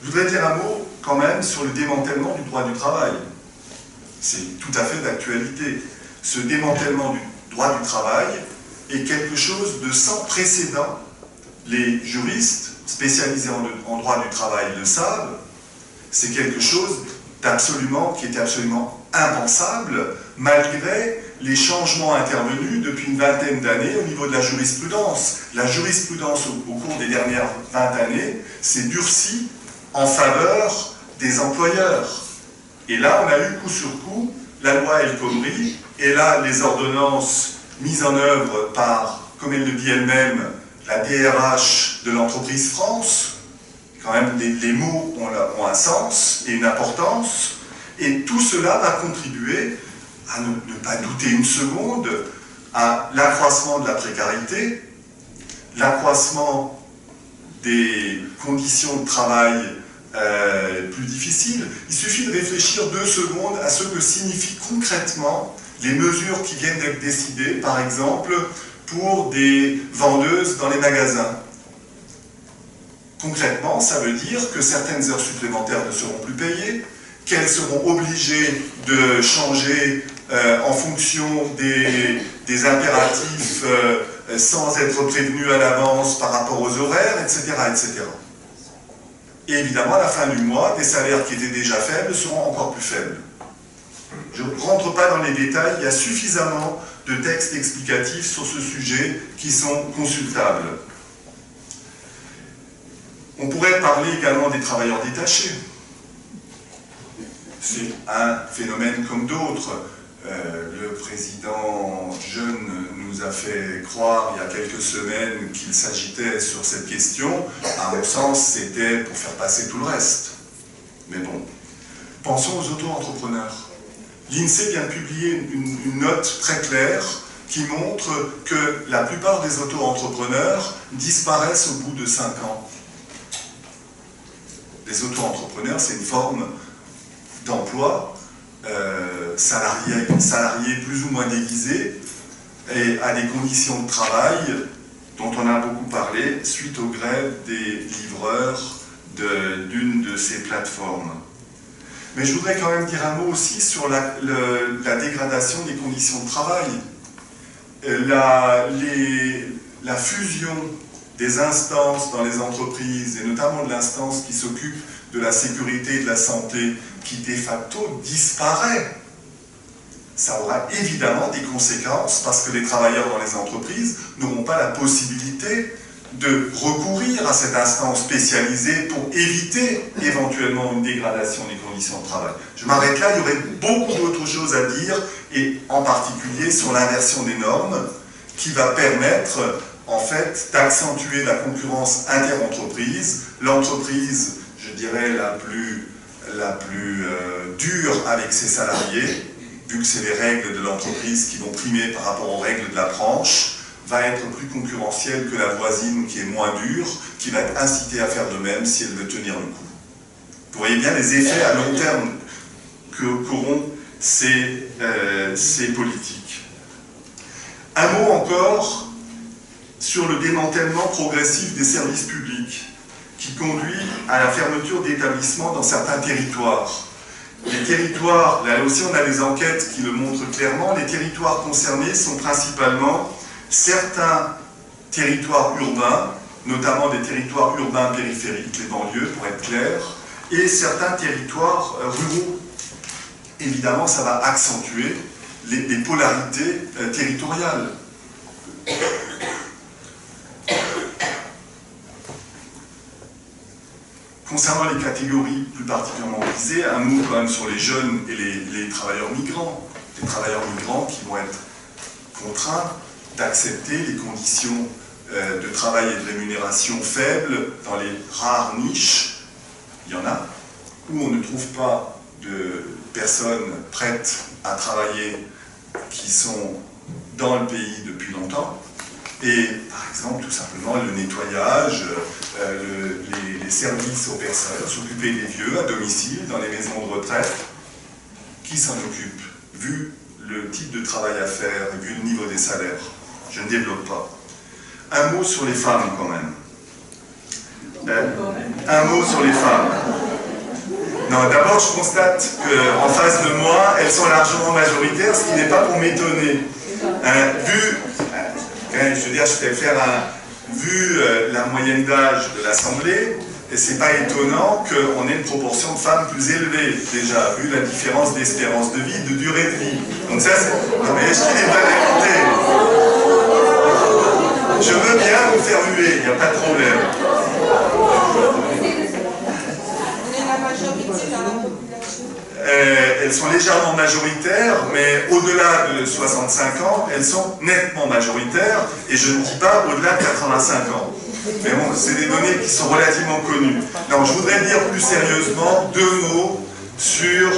Je voudrais dire un mot quand même sur le démantèlement du droit du travail. C'est tout à fait d'actualité. Ce démantèlement du droit du travail est quelque chose de sans précédent. Les juristes spécialisés en droit du travail le savent. C'est quelque chose qui était absolument impensable, malgré les changements intervenus depuis une vingtaine d'années au niveau de la jurisprudence. La jurisprudence, au cours des dernières 20 années, s'est durcie en faveur des employeurs. Et là, on a eu coup sur coup la loi El Khomri, et là, les ordonnances mises en œuvre par, comme elle le dit elle-même, la DRH de l'entreprise France. Quand même, les mots ont un sens et une importance, et tout cela va contribuer à ne pas douter une seconde à l'accroissement de la précarité, l'accroissement des conditions de travail plus difficiles. Il suffit de réfléchir 2 secondes à ce que signifient concrètement les mesures qui viennent d'être décidées, par exemple, pour des vendeuses dans les magasins. Concrètement, ça veut dire que certaines heures supplémentaires ne seront plus payées, qu'elles seront obligées de changer en fonction des impératifs sans être prévenues à l'avance par rapport aux horaires, etc., etc. Et évidemment, à la fin du mois, des salaires qui étaient déjà faibles seront encore plus faibles. Je ne rentre pas dans les détails, il y a suffisamment de textes explicatifs sur ce sujet qui sont consultables. On pourrait parler également des travailleurs détachés. C'est un phénomène comme d'autres. Le président Jeune nous a fait croire il y a quelques semaines qu'il s'agitait sur cette question. À mon sens, c'était pour faire passer tout le reste. Mais bon, pensons aux auto-entrepreneurs. L'INSEE vient de publier une note très claire qui montre que la plupart des auto-entrepreneurs disparaissent au bout de 5 ans. Les auto-entrepreneurs, c'est une forme d'emploi salarié plus ou moins déguisé et à des conditions de travail dont on a beaucoup parlé suite aux grèves des livreurs d'une de ces plateformes. Mais je voudrais quand même dire un mot aussi sur la dégradation des conditions de travail. La fusion des instances dans les entreprises, et notamment de l'instance qui s'occupe de la sécurité et de la santé, qui de facto disparaît, ça aura évidemment des conséquences parce que les travailleurs dans les entreprises n'auront pas la possibilité de recourir à cette instance spécialisée pour éviter éventuellement une dégradation des conditions de travail. Je m'arrête là, il y aurait beaucoup d'autres choses à dire, et en particulier sur l'inversion des normes, qui va permettre en fait d'accentuer la concurrence inter-entreprise. L'entreprise, je dirais, la plus dure avec ses salariés, vu que c'est les règles de l'entreprise qui vont primer par rapport aux règles de la branche, va être plus concurrentielle que la voisine qui est moins dure, qui va être incitée à faire de même si elle veut tenir le coup. Vous voyez bien les effets à long terme qu'auront ces politiques. Un mot encore sur le démantèlement progressif des services publics, qui conduit à la fermeture d'établissements dans certains territoires. Les territoires, là aussi on a des enquêtes qui le montrent clairement, les territoires concernés sont principalement certains territoires urbains, notamment des territoires urbains périphériques, les banlieues pour être clair, et certains territoires ruraux. Évidemment, ça va accentuer les polarités territoriales. Concernant les catégories plus particulièrement visées, un mot quand même sur les jeunes et les travailleurs migrants. Les travailleurs migrants qui vont être contraints d'accepter les conditions de travail et de rémunération faibles dans les rares niches, il y en a, où on ne trouve pas de personnes prêtes à travailler qui sont dans le pays depuis longtemps. Et par exemple, tout simplement, le nettoyage, les services aux personnes, s'occuper des vieux à domicile, dans les maisons de retraite. Qui s'en occupe? Vu le type de travail à faire et vu le niveau des salaires, je ne développe pas. Un mot sur les femmes quand même. Un mot sur les femmes. Non, d'abord je constate qu'en face de moi, elles sont largement majoritaires, ce qui n'est pas pour m'étonner. Vu la moyenne d'âge de l'Assemblée, et c'est pas étonnant qu'on ait une proportion de femmes plus élevée, déjà, vu la différence d'espérance de vie, de durée de vie. Donc ça, c'est... Non mais je dis des banalités. Je veux bien vous faire huer, il n'y a pas de problème. On est la majorité dans la population. Elles sont légèrement majoritaires, mais au-delà de 65 ans, elles sont nettement majoritaires, et je ne dis pas au-delà de 85 ans. Mais bon, c'est des données qui sont relativement connues. Non, je voudrais dire plus sérieusement 2 mots sur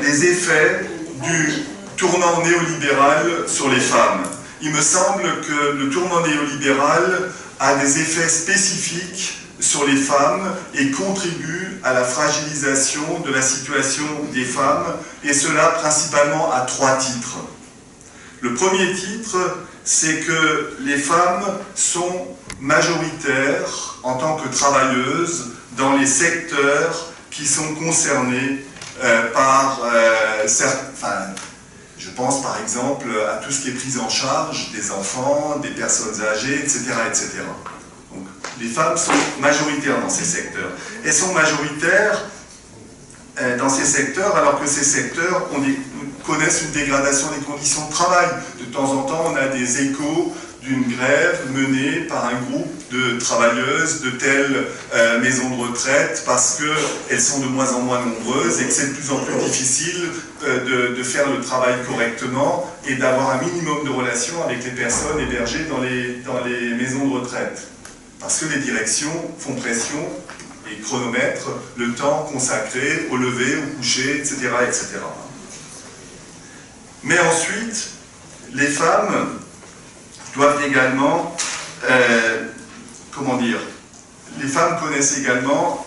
les effets du tournant néolibéral sur les femmes. Il me semble que le tournant néolibéral a des effets spécifiques sur les femmes et contribue à la fragilisation de la situation des femmes, et cela principalement à 3 titres. Le premier titre, c'est que les femmes sont majoritaires en tant que travailleuses dans les secteurs qui sont concernés par certains... Je pense par exemple à tout ce qui est prise en charge des enfants, des personnes âgées, etc. etc. Donc, les femmes sont majoritaires dans ces secteurs. Elles sont majoritaires dans ces secteurs alors que ces secteurs connaissent une dégradation des conditions de travail. De temps en temps, on a des échos d'une grève menée par un groupe de travailleuses de telle maison de retraite parce qu'elles sont de moins en moins nombreuses et que c'est de plus en plus difficile de faire le travail correctement et d'avoir un minimum de relations avec les personnes hébergées dans les maisons de retraite. Parce que les directions font pression et chronomètrent le temps consacré au lever, au coucher, etc., etc. Mais ensuite, les femmes doivent également, les femmes connaissent également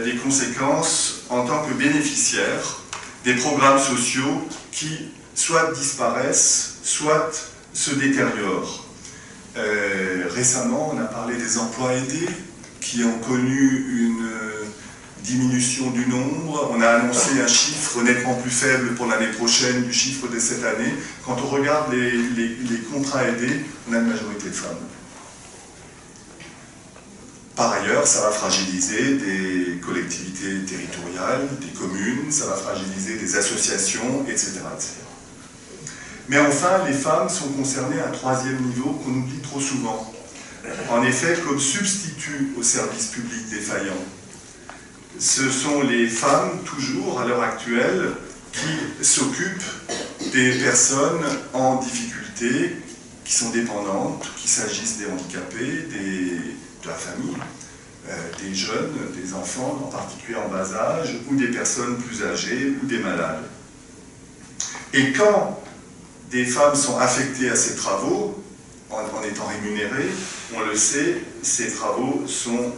des conséquences en tant que bénéficiaires des programmes sociaux qui soit disparaissent, soit se détériorent. Récemment, on a parlé des emplois aidés qui ont connu une diminution du nombre. On a annoncé un chiffre nettement plus faible pour l'année prochaine du chiffre de cette année. Quand on regarde les contrats aidés, on a une majorité de femmes. Par ailleurs, ça va fragiliser des collectivités territoriales, des communes, ça va fragiliser des associations, etc., etc. Mais enfin, les femmes sont concernées à un 3e niveau qu'on oublie trop souvent. En effet, comme substitut au service public défaillant. Ce sont les femmes, toujours à l'heure actuelle, qui s'occupent des personnes en difficulté, qui sont dépendantes, qu'il s'agisse des handicapés, de la famille, des jeunes, des enfants, en particulier en bas âge, ou des personnes plus âgées, ou des malades. Et quand des femmes sont affectées à ces travaux, en étant rémunérées, on le sait, ces travaux sont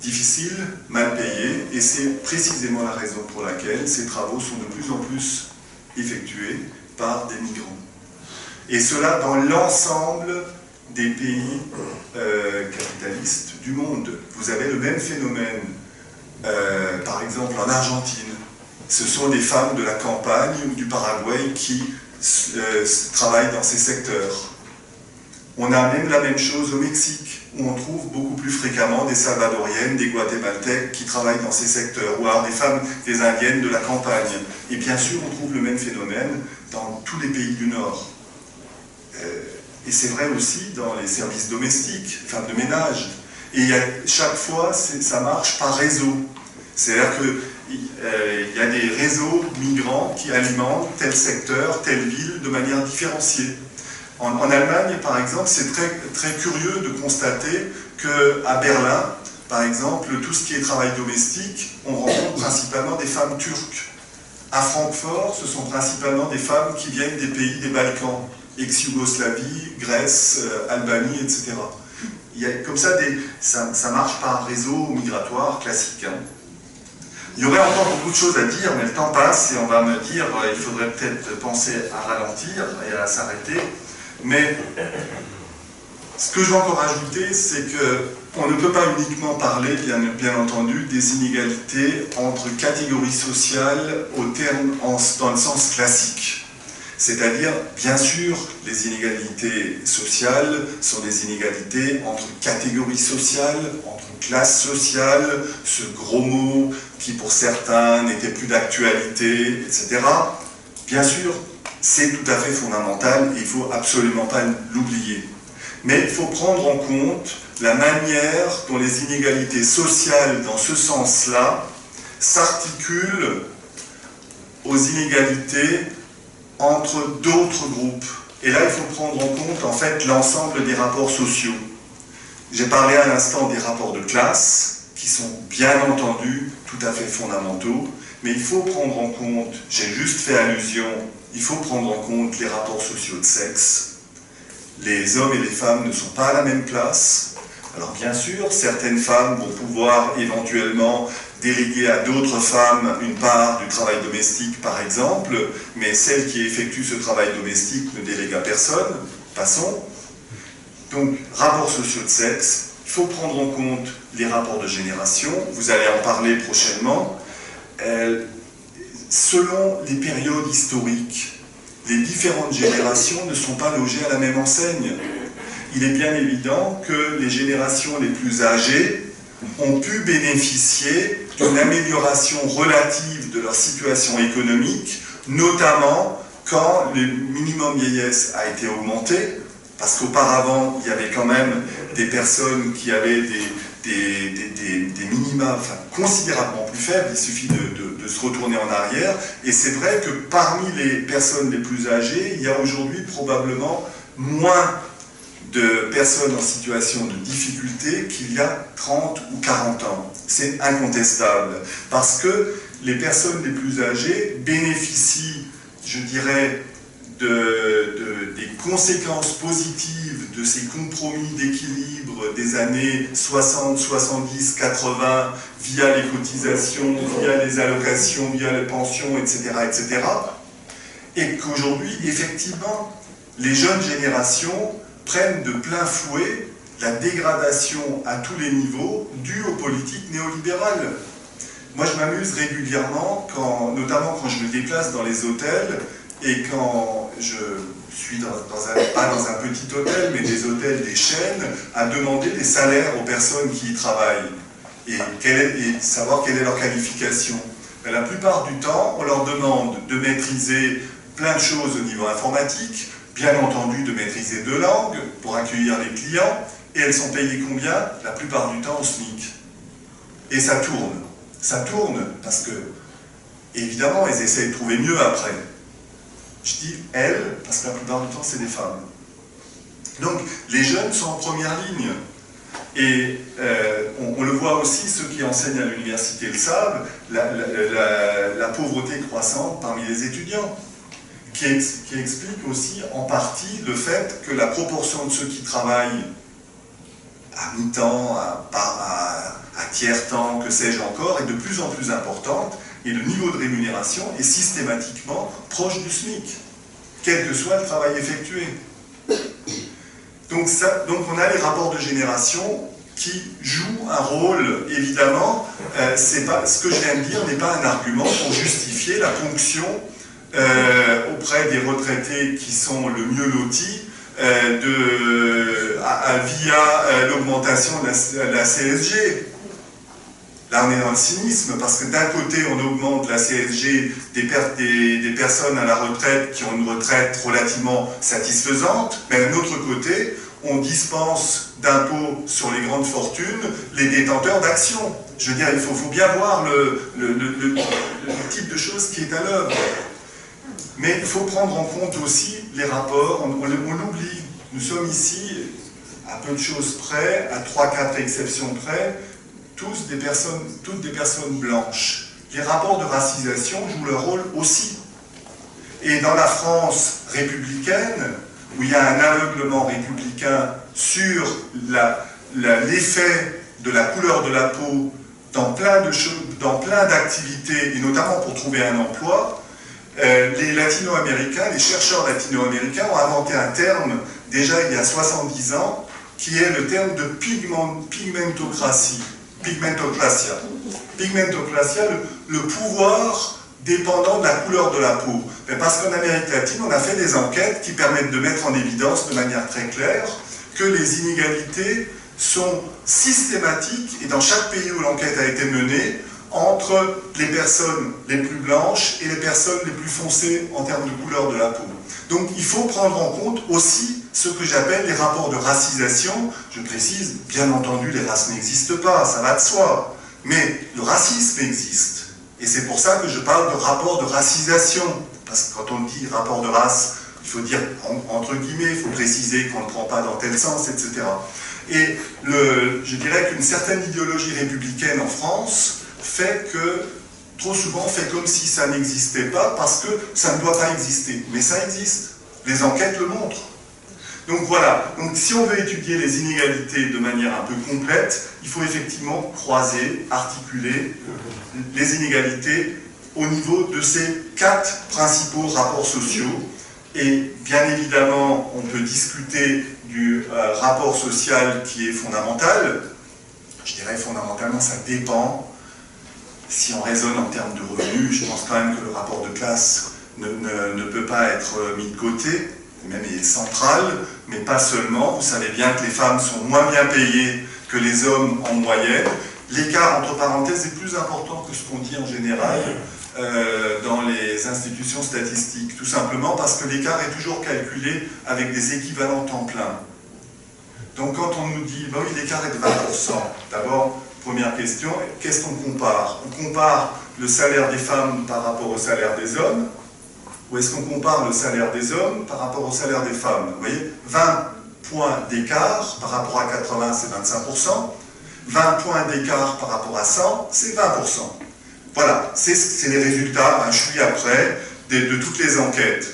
difficiles, mal payés, et c'est précisément la raison pour laquelle ces travaux sont de plus en plus effectués par des migrants. Et cela dans l'ensemble des pays capitalistes du monde. Vous avez le même phénomène, par exemple en Argentine. Ce sont des femmes de la campagne ou du Paraguay qui travaillent dans ces secteurs. On a même la même chose au Mexique, où on trouve beaucoup plus fréquemment des Salvadoriennes, des Guatémaltèques qui travaillent dans ces secteurs, ou alors des femmes, des Indiennes de la campagne. Et bien sûr, on trouve le même phénomène dans tous les pays du Nord. Et c'est vrai aussi dans les services domestiques, femmes de ménage. Et chaque fois, ça marche par réseau. C'est-à-dire qu'il y a des réseaux migrants qui alimentent tel secteur, telle ville de manière différenciée. En Allemagne, par exemple, c'est très, très curieux de constater qu'à Berlin, par exemple, tout ce qui est travail domestique, on rencontre principalement des femmes turques. À Francfort, ce sont principalement des femmes qui viennent des pays des Balkans. ex-Yougoslavie, Grèce, Albanie, etc. Il y a comme ça, ça marche par un réseau migratoire classique. Hein. Il y aurait encore beaucoup de choses à dire, mais le temps passe et on va me dire il faudrait peut-être penser à ralentir et à s'arrêter. Mais ce que je veux encore ajouter, c'est qu'on ne peut pas uniquement parler, bien entendu, des inégalités entre catégories sociales dans le sens classique. C'est-à-dire, bien sûr, les inégalités sociales sont des inégalités entre catégories sociales, entre classes sociales, ce gros mot qui pour certains n'était plus d'actualité, etc. Bien sûr, c'est tout à fait fondamental et il ne faut absolument pas l'oublier. Mais il faut prendre en compte la manière dont les inégalités sociales, dans ce sens-là, s'articulent aux inégalités entre d'autres groupes. Et là, il faut prendre en compte, en fait, l'ensemble des rapports sociaux. J'ai parlé à l'instant des rapports de classe, qui sont bien entendu tout à fait fondamentaux, mais il faut prendre en compte, j'ai juste fait allusion, il faut prendre en compte les rapports sociaux de sexe. Les hommes et les femmes ne sont pas à la même place. Alors bien sûr, certaines femmes vont pouvoir éventuellement déléguer à d'autres femmes une part du travail domestique, par exemple, mais celle qui effectue ce travail domestique ne délègue à personne. Passons. Donc, rapports sociaux de sexe, il faut prendre en compte les rapports de génération, vous allez en parler prochainement. Selon les périodes historiques, les différentes générations ne sont pas logées à la même enseigne. Il est bien évident que les générations les plus âgées ont pu bénéficier d'une amélioration relative de leur situation économique, notamment quand le minimum vieillesse a été augmenté, parce qu'auparavant, il y avait quand même des personnes qui avaient des minima considérablement plus faibles, il suffit de se retourner en arrière, et c'est vrai que parmi les personnes les plus âgées, il y a aujourd'hui probablement moins de personnes en situation de difficulté qu'il y a 30 ou 40 ans. C'est incontestable, parce que les personnes les plus âgées bénéficient, je dirais, des conséquences positives de ces compromis d'équilibre des années 60, 70, 80, via les cotisations, via les allocations, via les pensions, etc., etc., et qu'aujourd'hui, effectivement, les jeunes générations prennent de plein fouet la dégradation à tous les niveaux due aux politiques néolibérales. Moi, je m'amuse régulièrement, notamment quand je me déplace dans les hôtels et quand je suis pas dans un petit hôtel, mais des hôtels, des chaînes, à demander des salaires aux personnes qui y travaillent et savoir quelle est leur qualification. Mais la plupart du temps, on leur demande de maîtriser plein de choses au niveau informatique, bien entendu de maîtriser 2 langues pour accueillir les clients, et elles sont payées combien? La plupart du temps au SMIC. Et ça tourne. Ça tourne parce que, évidemment, elles essayent de trouver mieux après. Je dis elles, parce que la plupart du temps, c'est des femmes. Donc, les jeunes sont en première ligne. Et on le voit aussi, ceux qui enseignent à l'université le savent, la pauvreté croissante parmi les étudiants, qui explique aussi en partie le fait que la proportion de ceux qui travaillent à mi-temps, à tiers-temps, que sais-je encore, est de plus en plus importante, et le niveau de rémunération est systématiquement proche du SMIC, quel que soit le travail effectué. Donc on a les rapports de génération qui jouent un rôle, évidemment, ce que je viens de dire n'est pas un argument pour justifier la ponction auprès des retraités qui sont le mieux lotis via l'augmentation de la CSG. Là, on est dans le cynisme, parce que d'un côté, on augmente la CSG des personnes à la retraite qui ont une retraite relativement satisfaisante, mais d'un autre côté, on dispense d'impôts sur les grandes fortunes les détenteurs d'actions. Je veux dire, il faut bien voir le type de choses qui est à l'œuvre. Mais il faut prendre en compte aussi les rapports, on l'oublie. Nous sommes ici, à peu de choses près, à 3-4 exceptions près, toutes des personnes blanches. Les rapports de racisation jouent leur rôle aussi. Et dans la France républicaine, où il y a un aveuglement républicain sur l'effet de la couleur de la peau dans plein d'activités, et notamment pour trouver un emploi, les latino-américains, les chercheurs latino-américains ont inventé un terme, déjà il y a 70 ans, qui est le terme de pigmentocratie. Pigmentoclasia. Pigmentoclasia, le pouvoir dépendant de la couleur de la peau. Mais parce qu'en Amérique latine, on a fait des enquêtes qui permettent de mettre en évidence de manière très claire que les inégalités sont systématiques, et dans chaque pays où l'enquête a été menée, entre les personnes les plus blanches et les personnes les plus foncées en termes de couleur de la peau. Donc il faut prendre en compte aussi ce que j'appelle les rapports de racisation. Je précise, bien entendu, les races n'existent pas, ça va de soi, mais le racisme existe. Et c'est pour ça que je parle de rapport de racisation, parce que quand on dit rapport de race, il faut dire entre guillemets, il faut préciser qu'on ne prend pas dans tel sens, etc. Et je dirais qu'une certaine idéologie républicaine en France fait que, trop souvent, on fait comme si ça n'existait pas, parce que ça ne doit pas exister. Mais ça existe. Les enquêtes le montrent. Donc voilà. Donc si on veut étudier les inégalités de manière un peu complète, il faut effectivement croiser, articuler les inégalités au niveau de ces 4 principaux rapports sociaux. Et bien évidemment, on peut discuter du rapport social qui est fondamental. Je dirais fondamentalement, ça dépend. Si on raisonne en termes de revenus, je pense quand même que le rapport de classe ne peut pas être mis de côté, même il est central, mais pas seulement. Vous savez bien que les femmes sont moins bien payées que les hommes en moyenne. L'écart, entre parenthèses, est plus important que ce qu'on dit en général dans les institutions statistiques, tout simplement parce que l'écart est toujours calculé avec des équivalents temps plein. Donc quand on nous dit, bah oui, l'écart est de 20%, d'abord, première question, qu'est-ce qu'on compare? On compare le salaire des femmes par rapport au salaire des hommes, ou est-ce qu'on compare le salaire des hommes par rapport au salaire des femmes? Vous voyez, 20 points d'écart par rapport à 80, c'est 25%, 20 points d'écart par rapport à 100, c'est 20%. Voilà, c'est les résultats, un chouïa après, de toutes les enquêtes.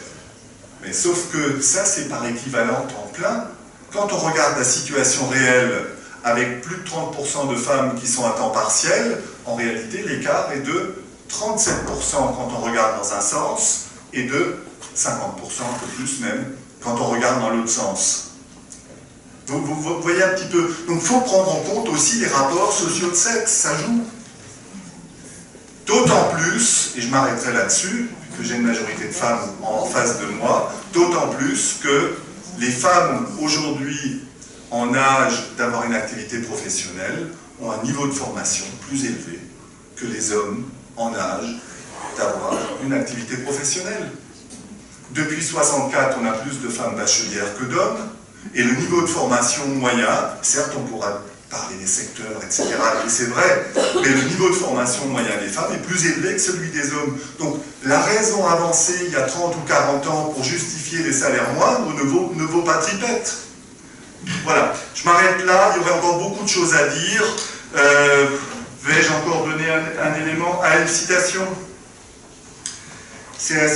Mais sauf que ça, c'est par équivalent temps plein. Quand on regarde la situation réelle, avec plus de 30% de femmes qui sont à temps partiel, en réalité, l'écart est de 37% quand on regarde dans un sens, et de 50%, un peu plus même, quand on regarde dans l'autre sens. Donc vous voyez un petit peu. Donc il faut prendre en compte aussi les rapports sociaux de sexe, ça joue. D'autant plus, et je m'arrêterai là-dessus, que j'ai une majorité de femmes en face de moi, d'autant plus que les femmes aujourd'hui en âge d'avoir une activité professionnelle ont un niveau de formation plus élevé que les hommes en âge d'avoir une activité professionnelle. Depuis 1964, on a plus de femmes bachelières que d'hommes, et le niveau de formation moyen, certes on pourra parler des secteurs, etc., et c'est vrai, mais le niveau de formation moyen des femmes est plus élevé que celui des hommes. Donc la raison avancée il y a 30 ou 40 ans pour justifier les salaires moindres ne vaut pas tripette. Voilà, je m'arrête là, il y aurait encore beaucoup de choses à dire. Vais-je encore donner un élément à une citation? C'est une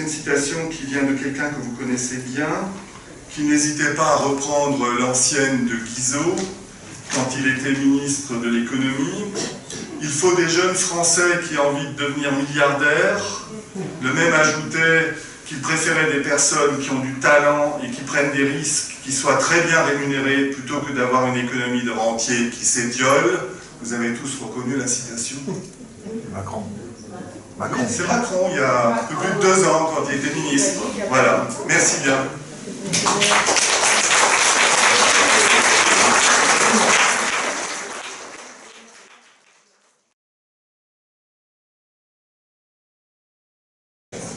citation qui vient de quelqu'un que vous connaissez bien, qui n'hésitait pas à reprendre l'ancienne de Guizot, quand il était ministre de l'économie. Il faut des jeunes Français qui ont envie de devenir milliardaires. Le même ajoutait qu'il préférait des personnes qui ont du talent et qui prennent des risques, qui soient très bien rémunérés, plutôt que d'avoir une économie de rentiers qui s'étiole. Vous avez tous reconnu la citation? Macron. Oui, c'est Macron, il y a un peu plus de 2 ans, quand il était ministre. Voilà, merci bien.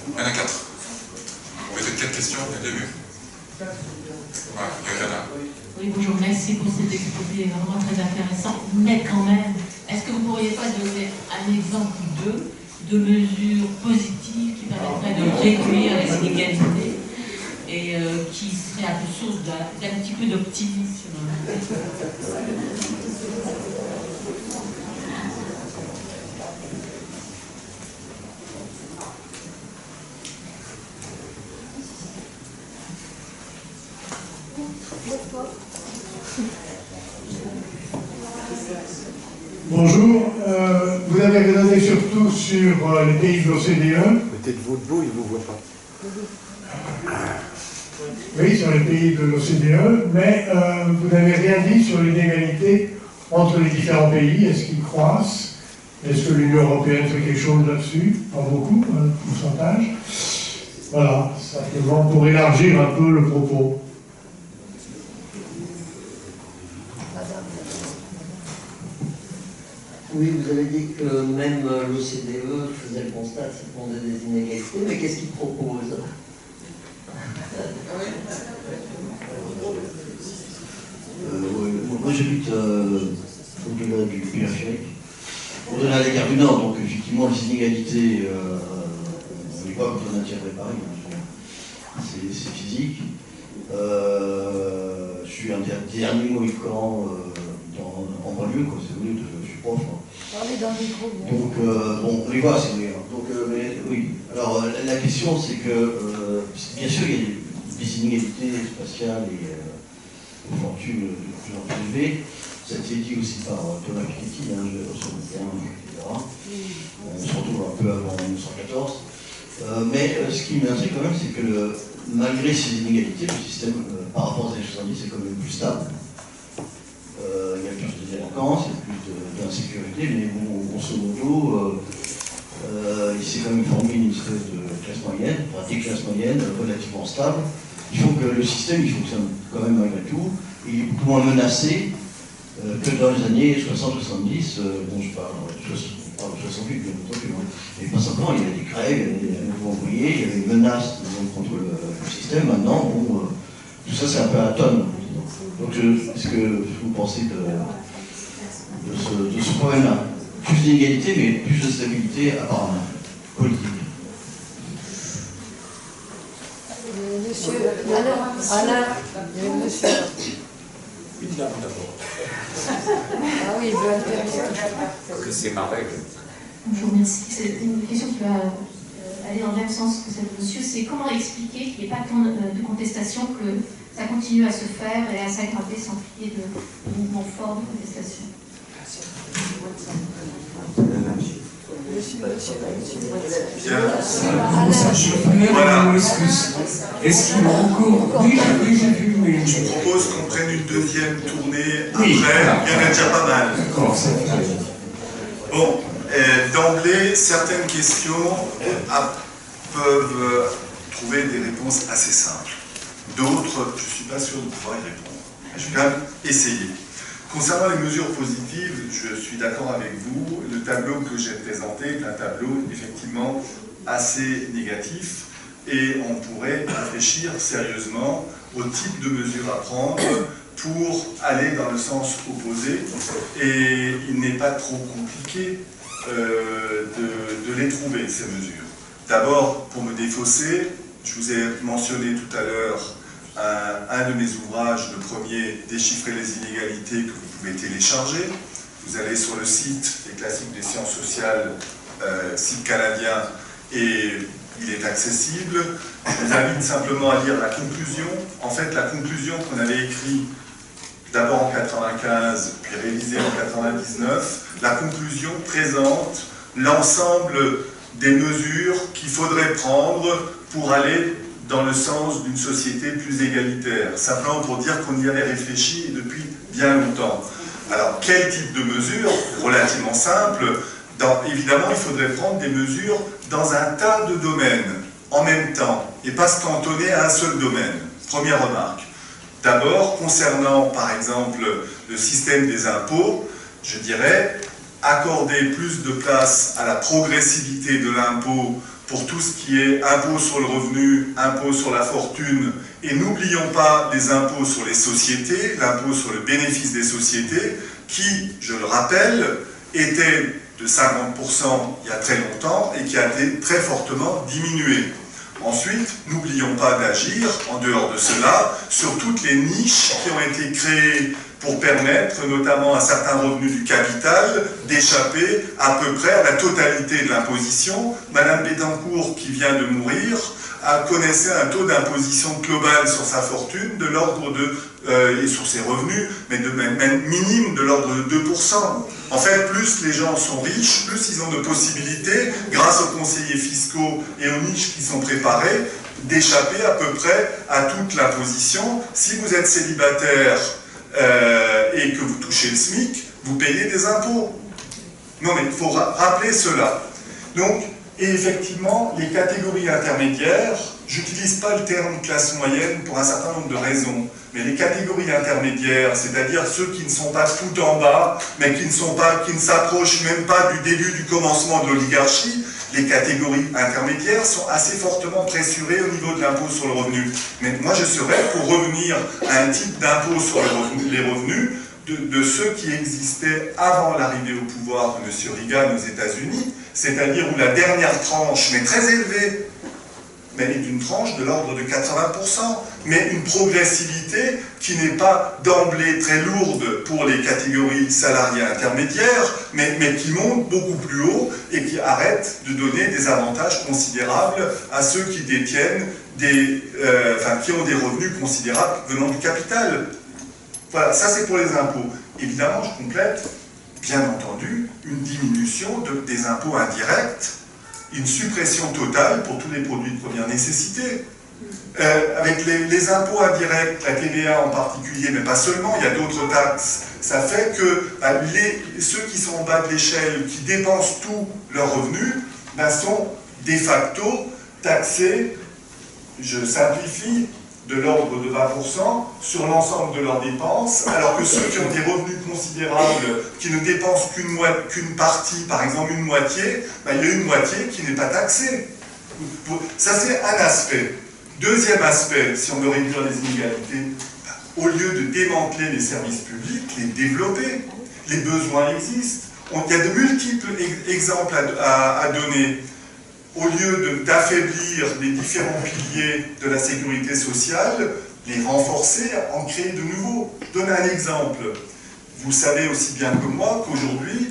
Il y en a 4. Peut-être 4 questions dès le début. Voilà, Yana. Oui, bonjour, merci pour cet exposé vraiment très intéressant. Mais quand même, est-ce que vous ne pourriez pas donner un exemple ou deux de mesures positives qui permettraient de réduire les inégalités et qui seraient un peu source d'un petit peu d'optimisme? Bonjour. Vous avez raisonné surtout sur les pays de l'OCDE. Mettez-vous debout, il ne vous voit pas. Oui, sur les pays de l'OCDE, mais vous n'avez rien dit sur l'inégalité entre les différents pays. Est-ce qu'ils croissent? Est-ce que l'Union européenne fait quelque chose là-dessus? Pas beaucoup, un pourcentage. Voilà, simplement pour élargir un peu le propos. Oui, vous avez dit que même l'OCDE faisait le constat de cette montée des inégalités, mais qu'est-ce qu'il propose? Moi j'habite au-delà du périphérique, au-delà des gares du Nord, donc effectivement les inégalités, on les voit quand on attire Paris, c'est physique. Je suis un dernier Mohican en banlieue, quoi, c'est venu, je suis proche. Parlez dans le micro. Donc, bon, on les voit, c'est vrai. Donc, mais, oui. Alors, la question, c'est que, bien sûr, il y a des inégalités spatiales et fortunes de plus en plus élevées. Ça a été dit aussi par Thomas Piketty, sur le terrain, etc. On se retrouve un peu avant 1914. Mais ce qui m'intrigue quand même, c'est que malgré ces inégalités, le système, par rapport aux années 70, est quand même plus stable. Il y a plus de délinquance, il y a plus d'insécurité, mais bon, grosso modo, il s'est quand même formé une espèce de classe moyenne, enfin des classes moyennes relativement stables, qui font que le système il fonctionne quand même malgré tout, et il est beaucoup moins menacé que dans les années 60-70, bon je parle de 68, bien entendu, mais pas simplement, il y avait des grèves, il y avait des nouveaux ouvriers, il y avait une menace contre le système. Maintenant, bon, tout ça c'est un peu à la tonne. Donc, est-ce que vous pensez de ce problème-là? Plus d'inégalité, mais plus de stabilité, apparemment, politique. Monsieur, Alain, monsieur. Une dame d'abord. Ah oui, il veut intervenir. Parce que c'est ma règle. Bonjour, merci. C'est une question qui va aller dans le même sens que celle de monsieur. C'est comment expliquer qu'il n'y ait pas tant de contestation, que ça continue à se faire et à s'aggraver sans qu'il y ait de mouvements forts de contestation. Bien. Voilà. Est-ce qu'il y a encore... Oui, j'ai vu, mais... Je propose qu'on prenne une deuxième tournée après. Oui, Il y en a déjà pas mal. D'accord, c'est vrai. Bon, d'emblée, certaines questions peuvent trouver des réponses assez simples. D'autres, je ne suis pas sûr de pouvoir y répondre. Je vais quand même essayer. Concernant les mesures positives, je suis d'accord avec vous. Le tableau que j'ai présenté est un tableau effectivement assez négatif et on pourrait réfléchir sérieusement au type de mesures à prendre pour aller dans le sens opposé. Et il n'est pas trop compliqué de les trouver, ces mesures. D'abord, pour me défausser, je vous ai mentionné tout à l'heure un de mes ouvrages, le premier, Déchiffrer les inégalités, que vous pouvez télécharger. Vous allez sur le site des classiques des sciences sociales, site canadien, et il est accessible. Je vous invite simplement à lire la conclusion. En fait, la conclusion qu'on avait écrite d'abord en 95, puis révisée en 99, la conclusion présente l'ensemble des mesures qu'il faudrait prendre pour aller dans le sens d'une société plus égalitaire, simplement pour dire qu'on y avait réfléchi depuis bien longtemps. Alors, quel type de mesures? Relativement simple. Évidemment, il faudrait prendre des mesures dans un tas de domaines, en même temps, et pas se cantonner à un seul domaine. Première remarque. D'abord, concernant, par exemple, le système des impôts, je dirais, accorder plus de place à la progressivité de l'impôt pour tout ce qui est impôt sur le revenu, impôt sur la fortune, et n'oublions pas les impôts sur les sociétés, l'impôt sur le bénéfice des sociétés, qui, je le rappelle, était de 50% il y a très longtemps et qui a été très fortement diminué. Ensuite, n'oublions pas d'agir, en dehors de cela, sur toutes les niches qui ont été créées pour permettre, notamment à certains revenus du capital, d'échapper à peu près à la totalité de l'imposition. Madame Bettencourt, qui vient de mourir, connaissait un taux d'imposition global sur sa fortune de l'ordre de, et sur ses revenus, mais de même minime de l'ordre de 2%. En fait, plus les gens sont riches, plus ils ont de possibilités, grâce aux conseillers fiscaux et aux niches qui sont préparées, d'échapper à peu près à toute l'imposition. Si vous êtes célibataire et que vous touchez le SMIC, vous payez des impôts. Non mais il faut rappeler cela. Donc, et effectivement, les catégories intermédiaires, j'utilise pas le terme classe moyenne pour un certain nombre de raisons, mais les catégories intermédiaires, c'est-à-dire ceux qui ne sont pas tout en bas, mais qui ne s'approchent même pas du début du commencement de l'oligarchie, les catégories intermédiaires sont assez fortement pressurées au niveau de l'impôt sur le revenu. Mais moi je serais pour revenir à un type d'impôt sur les revenus de ceux qui existaient avant l'arrivée au pouvoir de M. Reagan aux États-Unis, c'est-à-dire où la dernière tranche, mais très élevée, mais est une tranche de l'ordre de 80%, mais une progressivité qui n'est pas d'emblée très lourde pour les catégories salariées intermédiaires, mais qui monte beaucoup plus haut et qui arrête de donner des avantages considérables à ceux qui détiennent qui ont des revenus considérables venant du capital. Voilà, ça c'est pour les impôts. Évidemment, je complète, bien entendu, une diminution des impôts indirects, une suppression totale pour tous les produits de première nécessité. Avec les impôts indirects, la TVA en particulier, mais pas seulement, il y a d'autres taxes, ça fait que ceux qui sont en bas de l'échelle, qui dépensent tous leurs revenus, sont de facto taxés, je simplifie, de l'ordre de 20% sur l'ensemble de leurs dépenses, alors que ceux qui ont des revenus considérables, qui ne dépensent qu'une partie, par exemple une moitié, il y a une moitié qui n'est pas taxée. Ça c'est un aspect. Deuxième aspect, si on veut réduire les inégalités, au lieu de démanteler les services publics, les développer. Les besoins existent. Il y a de multiples exemples à donner. Au lieu d'affaiblir les différents piliers de la sécurité sociale, les renforcer, en créer de nouveaux. Je donne un exemple. Vous savez aussi bien que moi qu'aujourd'hui,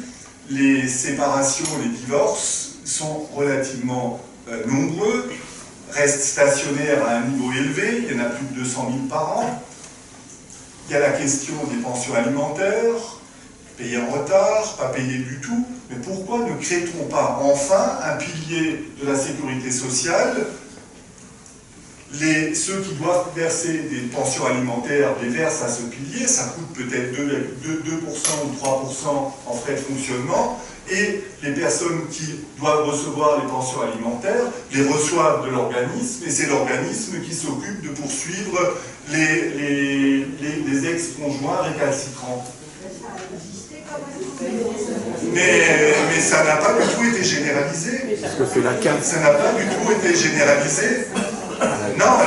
les séparations, les divorces sont relativement nombreux, restent stationnaires à un niveau élevé, il y en a plus de 200 000 par an. Il y a la question des pensions alimentaires, payées en retard, pas payées du tout. Mais pourquoi ne crée-t-on pas enfin un pilier de la sécurité sociale? Ceux qui doivent verser des pensions alimentaires les versent à ce pilier, ça coûte peut-être 2% ou 3% en frais de fonctionnement, et les personnes qui doivent recevoir les pensions alimentaires les reçoivent de l'organisme, et c'est l'organisme qui s'occupe de poursuivre les ex-conjoints récalcitrants. Mais ça n'a pas du tout été généralisé. Ça n'a pas du tout été généralisé. Non,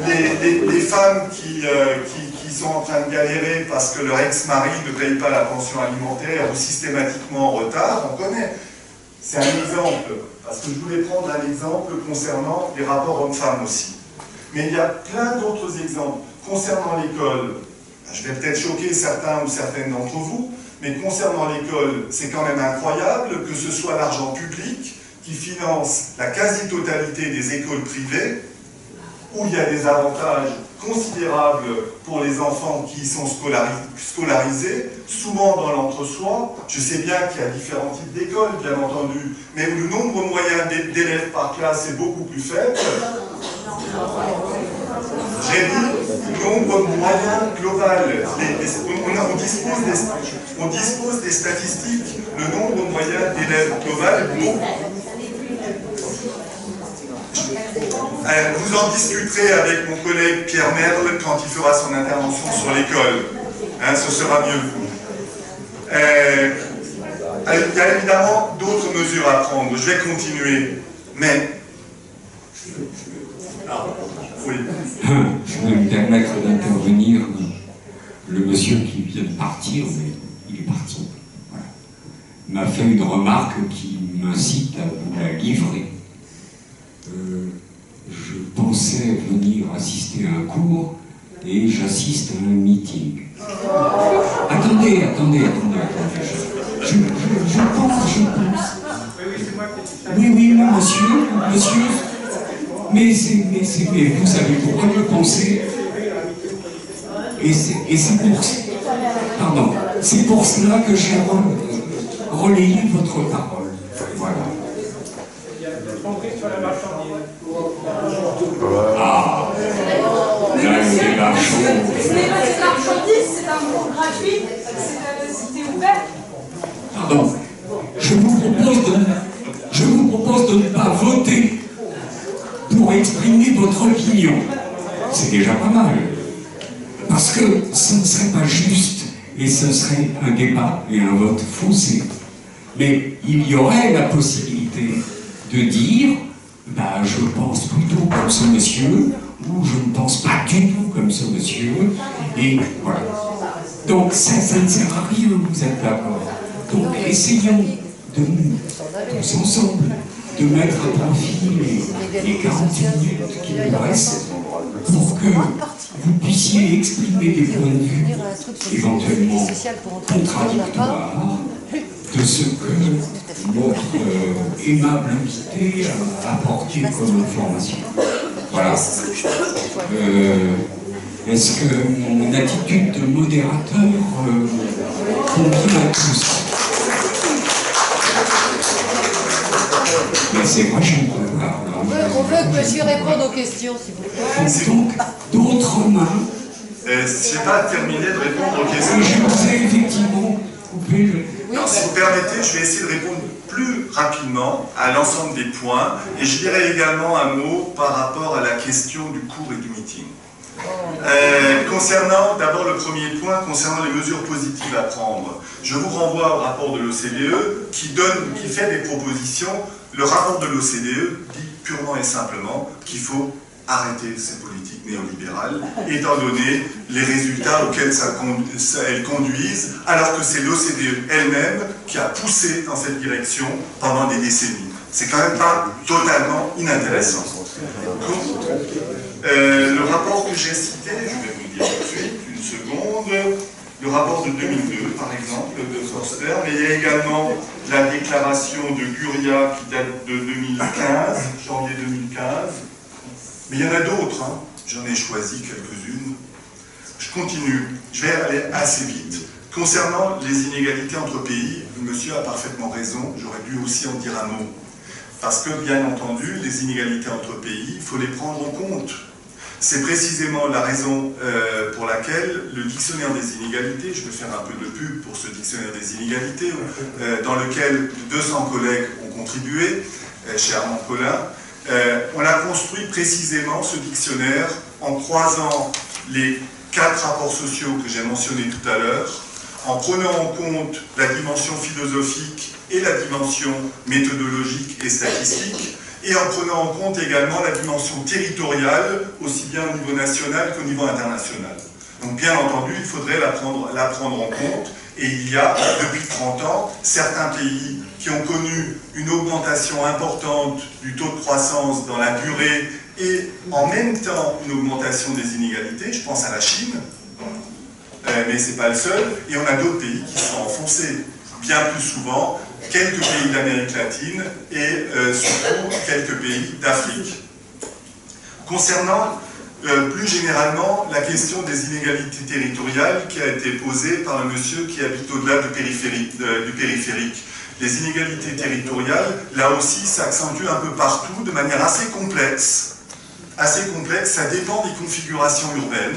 les femmes qui sont en train de galérer parce que leur ex-mari ne paye pas la pension alimentaire ou systématiquement en retard, on connaît. C'est un exemple, parce que je voulais prendre un exemple concernant les rapports hommes-femmes aussi. Mais il y a plein d'autres exemples. Concernant l'école, je vais peut-être choquer certains ou certaines d'entre vous, mais concernant l'école, c'est quand même incroyable que ce soit l'argent public qui finance la quasi-totalité des écoles privées, où il y a des avantages considérables pour les enfants qui y sont scolarisés, souvent dans l'entre-soi. Je sais bien qu'il y a différents types d'écoles, bien entendu, mais où le nombre moyen d'élèves par classe est beaucoup plus faible. J'ai dit nombre moyen global. On dispose des statistiques, le nombre moyen d'élèves global. Vous en discuterez avec mon collègue Pierre Merle quand il fera son intervention sur l'école. Ce sera mieux. Il y a évidemment d'autres mesures à prendre. Je vais continuer. Mais... oui. Je vais me permettre d'intervenir. Le monsieur qui vient de partir, mais il est parti. Voilà. M'a fait une remarque qui m'incite à vous la livrer. Je pensais venir assister à un cours et j'assiste à un meeting. Attendez. Je pense. Oui, monsieur, mais vous avez le droit de le penser. Et c'est pour cela que j'ai relayé votre parole. Voilà. Ah, là, c'est la chose. Ce n'est pas de marchandise, c'est un cours gratuit, c'est ouvert. Pardon, je vous propose de ne pas voter pour exprimer votre opinion. C'est déjà pas mal. Parce que ce ne serait pas juste et ce serait un débat et un vote faussé. Mais il y aurait la possibilité de dire bah, je pense plutôt comme ce monsieur ou je ne pense pas du tout comme ce monsieur. Et voilà. Donc ça ne sert à rien, vous êtes d'accord. Donc essayons de nous, tous ensemble, de mettre à profit les 40 minutes qui nous restent pour que vous puissiez exprimer des points de vue éventuellement contradictoires de ce que notre aimable invité a apporté comme information. Voilà. Est-ce que mon attitude de modérateur convient à tous? Mais c'est moi, je ne peux pas. On veut que monsieur réponde aux questions, s'il vous plaît. Donc, d'autres mains. Je n'ai pas terminé de répondre aux questions. Je vous ai effectivement coupé le... Alors, si vous permettez, je vais essayer de répondre plus rapidement à l'ensemble des points. Et je dirais également un mot par rapport à la question du cours et du meeting. Concernant d'abord le premier point, concernant les mesures positives à prendre, je vous renvoie au rapport de l'OCDE qui fait des propositions. Le rapport de l'OCDE dit purement et simplement qu'il faut arrêter ces politiques néolibérales, étant donné les résultats auxquels elles conduisent, alors que c'est l'OCDE elle-même qui a poussé dans cette direction pendant des décennies. C'est quand même pas totalement inintéressant. Le rapport que j'ai cité, je vais vous le dire tout de suite, une seconde, le rapport de 2002 par exemple, de Forster, mais il y a également la déclaration de Guria qui date de 2015, janvier 2015, mais il y en a d'autres, hein. J'en ai choisi quelques-unes. Je continue, je vais aller assez vite. Concernant les inégalités entre pays, le monsieur a parfaitement raison, j'aurais dû aussi en dire un mot. Parce que, bien entendu, les inégalités entre pays, il faut les prendre en compte. C'est précisément la raison pour laquelle le dictionnaire des inégalités, je vais faire un peu de pub pour ce dictionnaire des inégalités, dans lequel 200 collègues ont contribué, chez Armand Collin, on a construit précisément ce dictionnaire en croisant les 4 rapports sociaux que j'ai mentionnés tout à l'heure, en prenant en compte la dimension philosophique et la dimension méthodologique et statistique, et en prenant en compte également la dimension territoriale, aussi bien au niveau national qu'au niveau international. Donc bien entendu, il faudrait la prendre en compte, et il y a, depuis 30 ans, certains pays qui ont connu une augmentation importante du taux de croissance dans la durée, et en même temps une augmentation des inégalités, je pense à la Chine, mais ce n'est pas le seul, et on a d'autres pays qui sont enfoncés, bien plus souvent, quelques pays d'Amérique latine et surtout quelques pays d'Afrique. Concernant plus généralement la question des inégalités territoriales qui a été posée par un monsieur qui habite au-delà du périphérique. Les inégalités territoriales, là aussi, s'accentuent un peu partout de manière assez complexe. Ça dépend des configurations urbaines.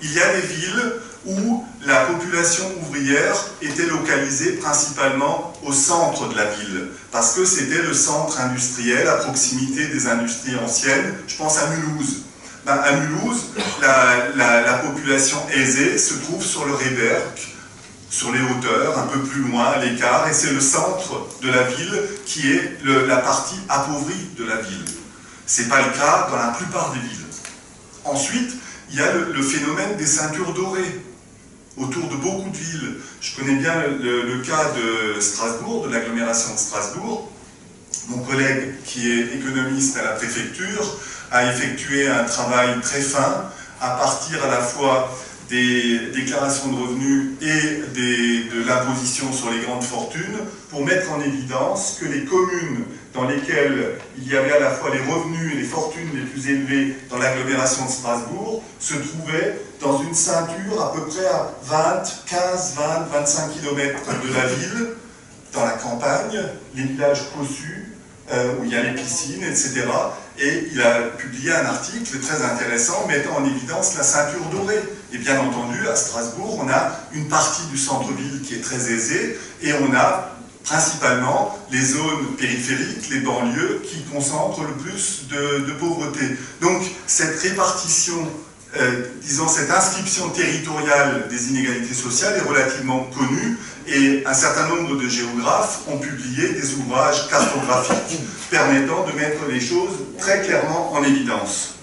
Il y a des villes où la population ouvrière était localisée principalement au centre de la ville, parce que c'était le centre industriel à proximité des industries anciennes. Je pense à Mulhouse. À Mulhouse, la population aisée se trouve sur le Rehberg, sur les hauteurs, un peu plus loin à l'écart, et c'est le centre de la ville qui est la partie appauvrie de la ville. Ce n'est pas le cas dans la plupart des villes. Ensuite, il y a le phénomène des ceintures dorées autour de beaucoup de villes. Je connais bien le cas de Strasbourg, de l'agglomération de Strasbourg. Mon collègue, qui est économiste à la préfecture, a effectué un travail très fin à partir à la fois des déclarations de revenus et de l'imposition sur les grandes fortunes pour mettre en évidence que les communes dans lesquels il y avait à la fois les revenus et les fortunes les plus élevés dans l'agglomération de Strasbourg, se trouvaient dans une ceinture à peu près à 25 km de la ville, dans la campagne, les villages cossus, où il y a les piscines, etc. Et il a publié un article très intéressant mettant en évidence la ceinture dorée. Et bien entendu, à Strasbourg, on a une partie du centre-ville qui est très aisée, et on a principalement les zones périphériques, les banlieues, qui concentrent le plus de pauvreté. Donc cette répartition, disons cette inscription territoriale des inégalités sociales est relativement connue, et un certain nombre de géographes ont publié des ouvrages cartographiques permettant de mettre les choses très clairement en évidence.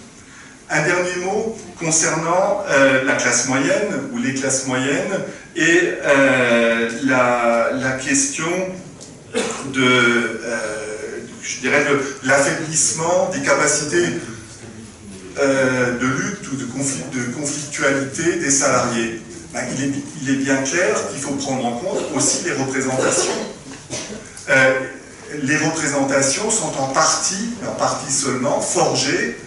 Un dernier mot concernant la classe moyenne, ou les classes moyennes, et la question de, je dirais, de l'affaiblissement des capacités de lutte ou de conflictualité des salariés. Ben, il est bien clair qu'il faut prendre en compte aussi les représentations. Les représentations sont en partie seulement, forgées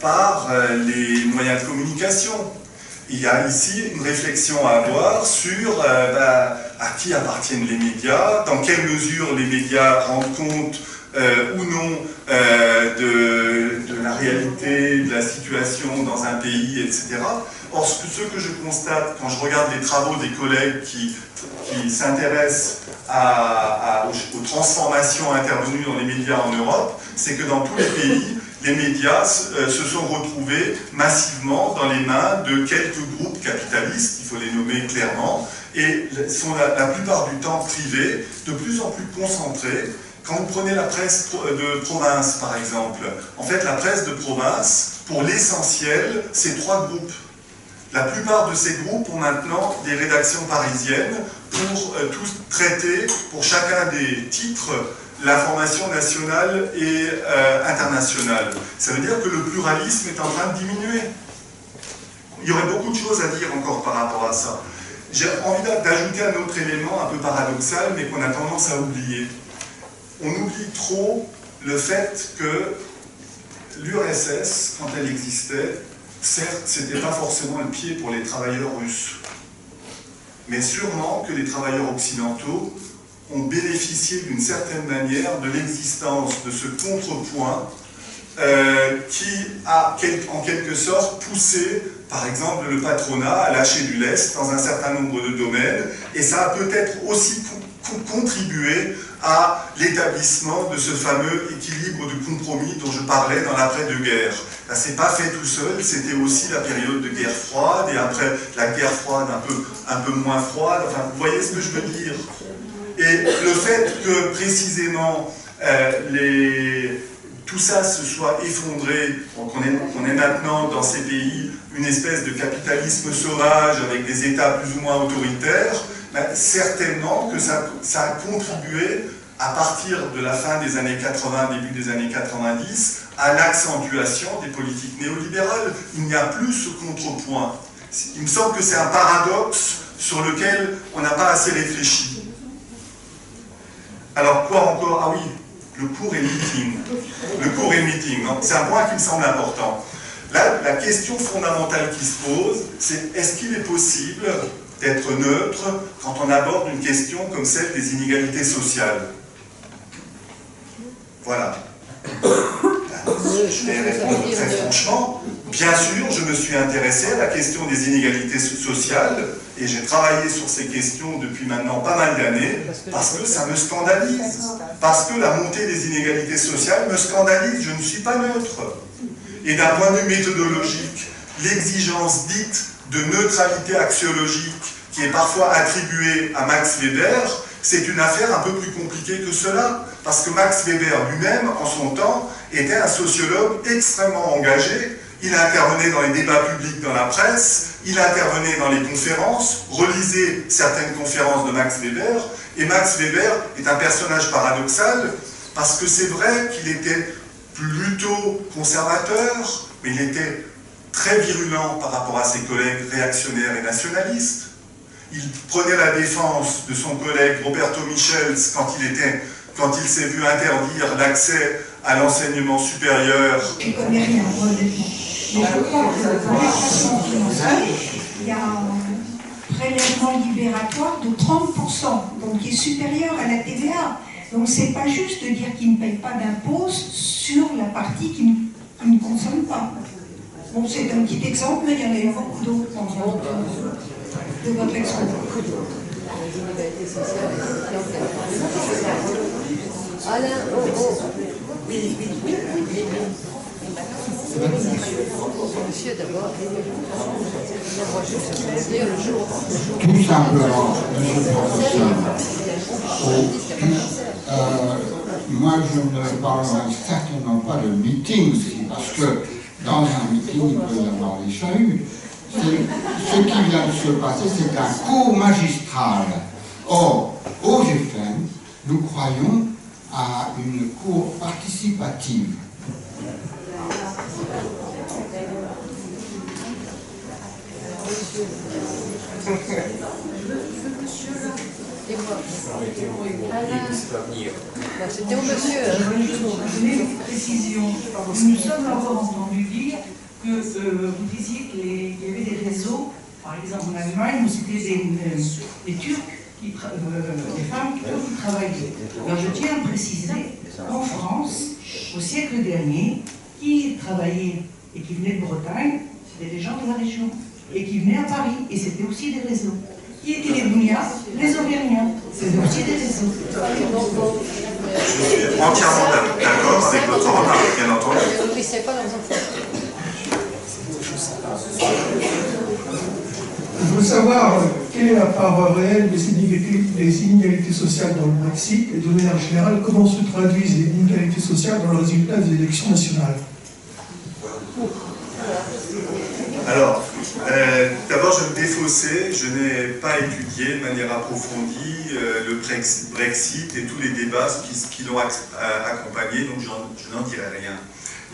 par les moyens de communication. Il y a ici une réflexion à avoir sur à qui appartiennent les médias, dans quelle mesure les médias rendent compte ou non de la réalité, de la situation dans un pays, etc. Or, ce que je constate quand je regarde les travaux des collègues qui s'intéressent aux transformations intervenues dans les médias en Europe, c'est que dans tous les pays, les médias se sont retrouvés massivement dans les mains de quelques groupes capitalistes, il faut les nommer clairement, et sont la plupart du temps privés, de plus en plus concentrés. Quand vous prenez la presse de province, par exemple, en fait, la presse de province, pour l'essentiel, c'est 3 groupes. La plupart de ces groupes ont maintenant des rédactions parisiennes pour tous traiter, pour chacun des titres, l'information nationale et internationale. Ça veut dire que le pluralisme est en train de diminuer. Il y aurait beaucoup de choses à dire encore par rapport à ça. J'ai envie d'ajouter un autre élément un peu paradoxal, mais qu'on a tendance à oublier. On oublie trop le fait que l'URSS, quand elle existait, certes, c'était pas forcément le pied pour les travailleurs russes, mais sûrement que les travailleurs occidentaux ont bénéficié d'une certaine manière de l'existence de ce contrepoint qui a en quelque sorte poussé, par exemple, le patronat à lâcher du lest dans un certain nombre de domaines, et ça a peut-être aussi contribué à l'établissement de ce fameux équilibre de compromis dont je parlais dans l'après-deux-guerres. Ça ne s'est pas fait tout seul, c'était aussi la période de guerre froide, et après la guerre froide un peu moins froide, enfin vous voyez ce que je veux dire. Et le fait que précisément tout ça se soit effondré, qu'on ait maintenant dans ces pays une espèce de capitalisme sauvage avec des États plus ou moins autoritaires, certainement que ça a contribué, à partir de la fin des années 80, début des années 90, à l'accentuation des politiques néolibérales. Il n'y a plus ce contrepoint. Il me semble que c'est un paradoxe sur lequel on n'a pas assez réfléchi. Alors quoi encore? Ah oui, le cours et meeting. Le cours et meeting, c'est un point qui me semble important. Là, la question fondamentale qui se pose, c'est est-ce qu'il est possible d'être neutre quand on aborde une question comme celle des inégalités sociales? Voilà. Je vais répondre très franchement. Bien sûr, je me suis intéressé à la question des inégalités sociales et j'ai travaillé sur ces questions depuis maintenant pas mal d'années parce que ça me scandalise. Parce que la montée des inégalités sociales me scandalise. Je ne suis pas neutre. Et d'un point de vue méthodologique, l'exigence dite de neutralité axiologique qui est parfois attribuée à Max Weber, c'est une affaire un peu plus compliquée que cela. Parce que Max Weber lui-même, en son temps, était un sociologue extrêmement engagé. Il intervenait dans les débats publics dans la presse, il intervenait dans les conférences, relisez certaines conférences de Max Weber, et Max Weber est un personnage paradoxal, parce que c'est vrai qu'il était plutôt conservateur, mais il était très virulent par rapport à ses collègues réactionnaires et nationalistes. Il prenait la défense de son collègue Roberto Michels quand il était quand il s'est vu interdire l'accès à l'enseignement supérieur. Je ne connais rien, honnêtement. Mais je crois que pour les classements financiers, il y a un prélèvement libératoire de 30%, donc qui est supérieur à la TVA. Donc c'est pas juste de dire qu'ils ne payent pas d'impôts sur la partie qui ne consomme pas. Bon, c'est un petit exemple, mais il y en a eu beaucoup d'autres de votre exposé. Alain, Monsieur d'abord. Tout simplement, monsieur le professeur, moi je ne parlerai certainement pas de meeting, parce que dans un meeting il peut y avoir des chahuts. Ce qui vient de se passer, c'est un cours magistral. Or, au GFM, nous croyons à une cour participative. C'était au monsieur. Je voulais une précision. Nous sommes encore entendu dire que vous disiez qu'il y avait des réseaux, par exemple en Allemagne, où c'était des Turcs, des femmes qui travaillaient. Alors je tiens à préciser qu'en France, au siècle dernier, qui travaillait et qui venait de Bretagne, c'était des gens de la région, et qui venaient à Paris, et c'était aussi des réseaux. Qui étaient les Bounias? Les Auvergnats. C'était aussi des réseaux. Je suis entièrement d'accord avec votre remarque, bien entendu. Vous ne laissez pas leurs enfants. Il faut savoir quelle est la part réelle des inégalités sociales dans le Brexit et de manière générale, comment se traduisent les inégalités sociales dans le résultat des élections nationales. Alors, d'abord, je me défaussais, je n'ai pas étudié de manière approfondie le Brexit et tous les débats qui l'ont accompagné, donc je n'en dirai rien.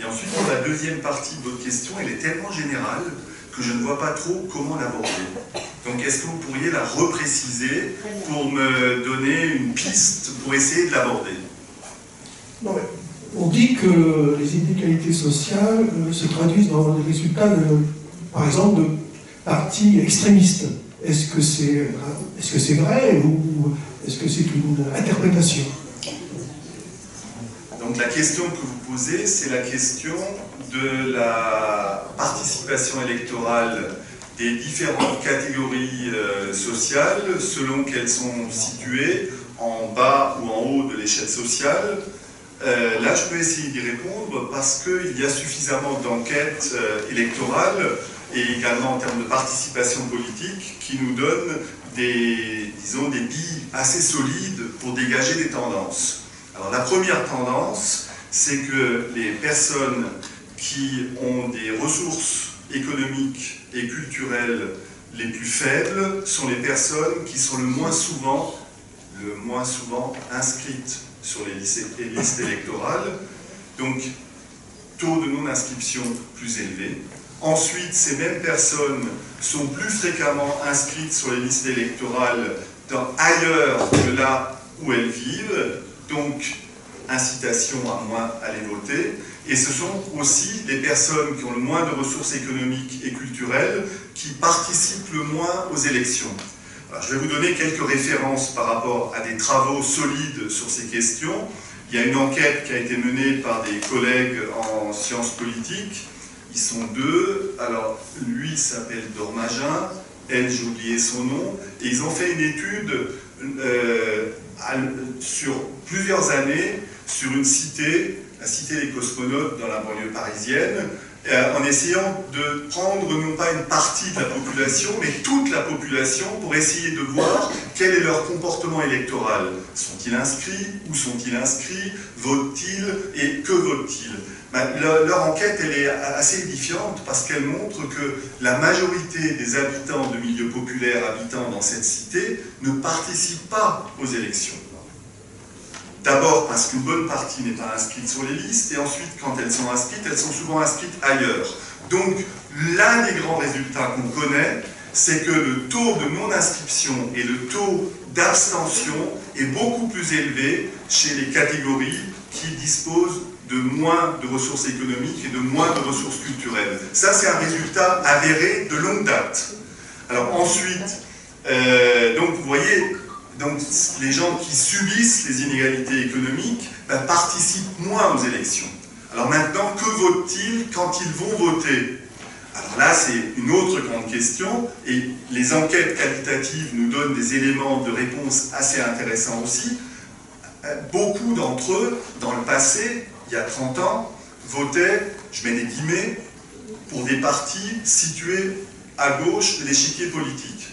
Et ensuite, pour la deuxième partie de votre question, elle est tellement générale que je ne vois pas trop comment l'aborder. Donc, est-ce que vous pourriez la repréciser pour me donner une piste pour essayer de l'aborder? On dit que les inégalités sociales se traduisent dans les résultats, par exemple, de partis extrémistes. Est-ce que c'est vrai ou est-ce que c'est une interprétation? Donc la question que vous posez, c'est la question de la participation électorale des différentes catégories sociales selon qu'elles sont situées en bas ou en haut de l'échelle sociale. Là, je peux essayer d'y répondre parce qu'il y a suffisamment d'enquêtes électorales et également en termes de participation politique qui nous donnent des billes assez solides pour dégager des tendances. Alors la première tendance, c'est que les personnes qui ont des ressources économiques et culturelles les plus faibles sont les personnes qui sont le moins souvent inscrites sur les listes électorales, donc taux de non-inscription plus élevé. Ensuite, ces mêmes personnes sont plus fréquemment inscrites sur les listes électorales ailleurs que là où elles vivent, donc incitation à moins aller voter. Et ce sont aussi les personnes qui ont le moins de ressources économiques et culturelles qui participent le moins aux élections. Alors, je vais vous donner quelques références par rapport à des travaux solides sur ces questions. Il y a une enquête qui a été menée par des collègues en sciences politiques. Ils sont deux. Alors, lui s'appelle Dormagin, elle, j'ai oublié son nom. Et ils ont fait une étude sur plusieurs années sur une cité, la cité des Cosmonautes dans la banlieue parisienne, en essayant de prendre non pas une partie de la population, mais toute la population pour essayer de voir quel est leur comportement électoral. Sont-ils inscrits? Où sont-ils inscrits? Votent-ils? Et que votent-ils? Leur enquête, elle est assez édifiante parce qu'elle montre que la majorité des habitants de milieux populaires habitant dans cette cité ne participent pas aux élections. D'abord parce qu'une bonne partie n'est pas inscrite sur les listes, et ensuite, quand elles sont souvent inscrites ailleurs. Donc, l'un des grands résultats qu'on connaît, c'est que le taux de non-inscription et le taux d'abstention est beaucoup plus élevé chez les catégories qui disposent de moins de ressources économiques et de moins de ressources culturelles. Ça, c'est un résultat avéré de longue date. Alors ensuite, donc vous voyez, donc, les gens qui subissent les inégalités économiques participent moins aux élections. Alors maintenant, que votent-ils quand ils vont voter? Alors là, c'est une autre grande question, et les enquêtes qualitatives nous donnent des éléments de réponse assez intéressants aussi. Beaucoup d'entre eux, dans le passé, il y a 30 ans, votaient, je mets des guillemets, pour des partis situés à gauche de l'échiquier politique.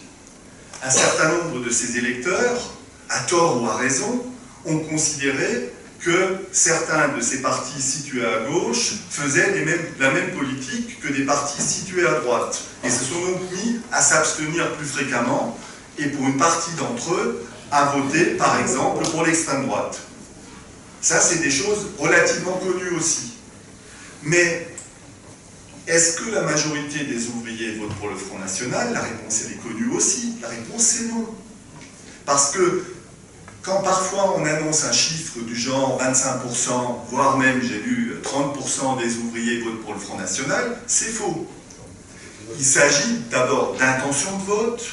Un certain nombre de ces électeurs, à tort ou à raison, ont considéré que certains de ces partis situés à gauche faisaient la même politique que des partis situés à droite, et se sont donc mis à s'abstenir plus fréquemment, et pour une partie d'entre eux, à voter, par exemple, pour l'extrême droite. Ça, c'est des choses relativement connues aussi. Mais est-ce que la majorité des ouvriers votent pour le Front National? La réponse, elle est connue aussi. La réponse, c'est non. Parce que quand parfois on annonce un chiffre du genre 25%, voire même, j'ai lu, 30% des ouvriers votent pour le Front National, c'est faux. Il s'agit d'abord d'intention de vote,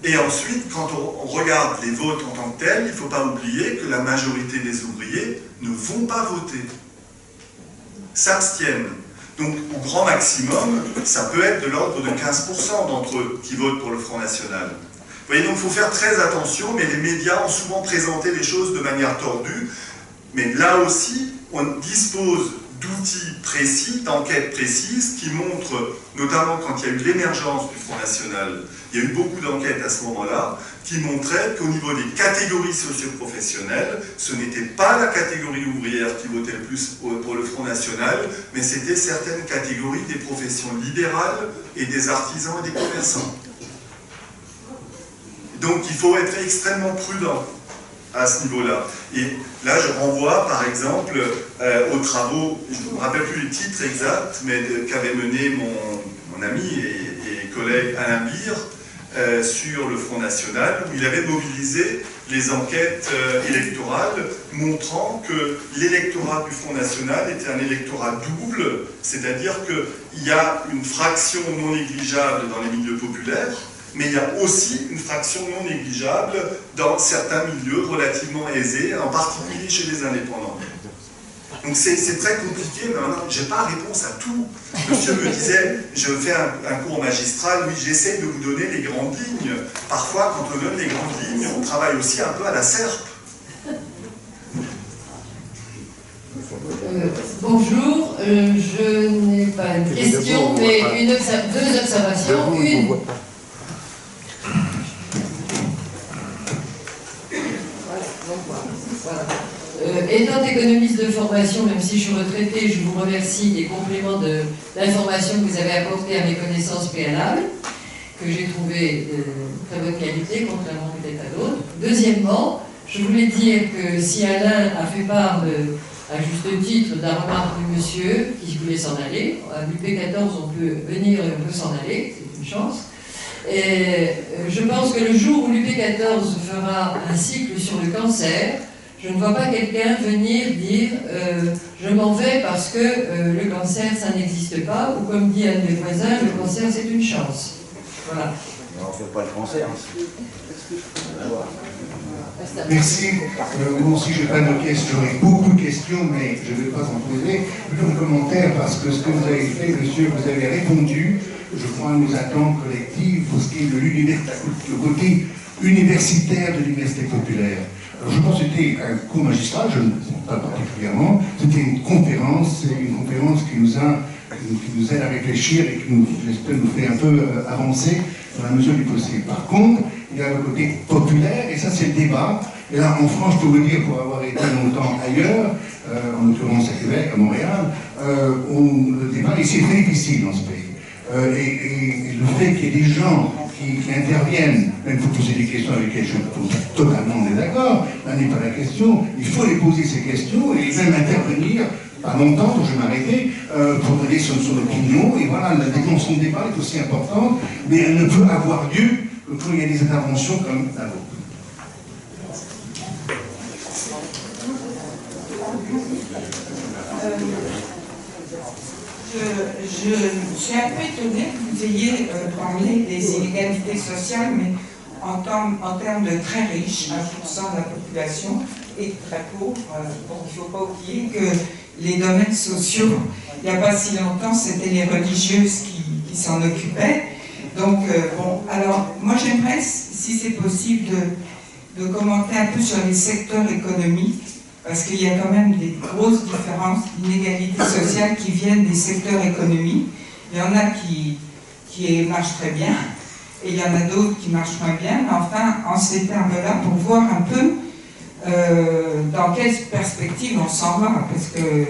et ensuite, quand on regarde les votes en tant que tels, il ne faut pas oublier que la majorité des ouvriers ne vont pas voter, s'abstiennent. Donc, au grand maximum, ça peut être de l'ordre de 15% d'entre eux qui votent pour le Front National. Vous voyez, donc il faut faire très attention, mais les médias ont souvent présenté les choses de manière tordue. Mais là aussi, on dispose d'outils précis, d'enquêtes précises, qui montrent, notamment quand il y a eu l'émergence du Front National, il y a eu beaucoup d'enquêtes à ce moment-là, qui montraient qu'au niveau des catégories socio-professionnelles, ce n'était pas la catégorie ouvrière qui votait le plus pour le Front National, mais c'était certaines catégories des professions libérales et des artisans et des commerçants. Donc il faut être extrêmement prudent à ce niveau-là. Et là, je renvoie par exemple aux travaux, je ne me rappelle plus les titres exacts, mais qu'avait mené mon ami et collègue Alain Bire sur le Front National, où il avait mobilisé les enquêtes électorales montrant que l'électorat du Front National était un électorat double, c'est-à-dire qu'il y a une fraction non négligeable dans les milieux populaires, mais il y a aussi une fraction non négligeable dans certains milieux relativement aisés, en particulier chez les indépendants. Donc c'est très compliqué, mais maintenant, je n'ai pas réponse à tout. Monsieur me disait, je fais un cours magistral, oui, j'essaie de vous donner les grandes lignes. Parfois, quand on donne les grandes lignes, on travaille aussi un peu à la serpe. Bonjour, je n'ai pas une question, mais deux observations. Une. Étant économiste de formation, même si je suis retraitée, je vous remercie des compléments d'information que vous avez apportés à mes connaissances préalables, que j'ai trouvées de très bonne qualité, contrairement peut-être à d'autres. Deuxièmement, je voulais dire que si Alain a fait part, à juste titre, de la remarque du monsieur qui voulait s'en aller, à l'UP14 on peut venir et on peut s'en aller, c'est une chance. Et je pense que le jour où l'UP14 fera un cycle sur le cancer, je ne vois pas quelqu'un venir dire je m'en vais parce que le cancer ça n'existe pas, ou comme dit un de mes voisins, le cancer c'est une chance. Voilà. On ne fait pas le cancer. Merci. Moi aussi, je n'ai pas de questions. J'aurais beaucoup de questions, mais je ne vais pas en poser. Plutôt un commentaire, parce que ce que vous avez fait, monsieur, vous avez répondu, je crois, à nos attentes collectives pour ce qui est de le côté universitaire de l'université populaire. Alors, je pense que c'était un cours magistral, je ne sais pas particulièrement. C'était une conférence qui nous aide à réfléchir et qui, j'espère, nous fait un peu avancer dans la mesure du possible. Par contre, il y a le côté populaire, et ça c'est le débat. Et là, en France, je peux vous dire, pour avoir été longtemps ailleurs, en l'occurrence à Québec, à Montréal, le débat ici est très difficile dans ce pays. Et le fait qu'il y ait des gens qui interviennent, même pour poser des questions avec lesquelles je suis totalement désaccord, là n'est pas la question. Il faut les poser ces questions et même intervenir pas longtemps, donc je vais m'arrêter, pour donner son opinion. Et voilà, la dimension de débat est aussi importante, mais elle ne peut avoir lieu que quand il y a des interventions comme la vôtre. Je suis un peu étonnée que vous ayez parlé des inégalités sociales, mais en termes de très riches, 1% de la population, et très pauvres. Bon, il ne faut pas oublier que les domaines sociaux, il n'y a pas si longtemps, c'était les religieuses qui s'en occupaient. Donc, bon, alors, moi j'aimerais, si c'est possible, de commenter un peu sur les secteurs économiques, parce qu'il y a quand même des grosses différences d'inégalités sociales qui viennent des secteurs économiques. Il y en a qui marchent très bien, et il y en a d'autres qui marchent moins bien, mais enfin, en ces termes-là, pour voir un peu dans quelle perspective on s'en va, parce que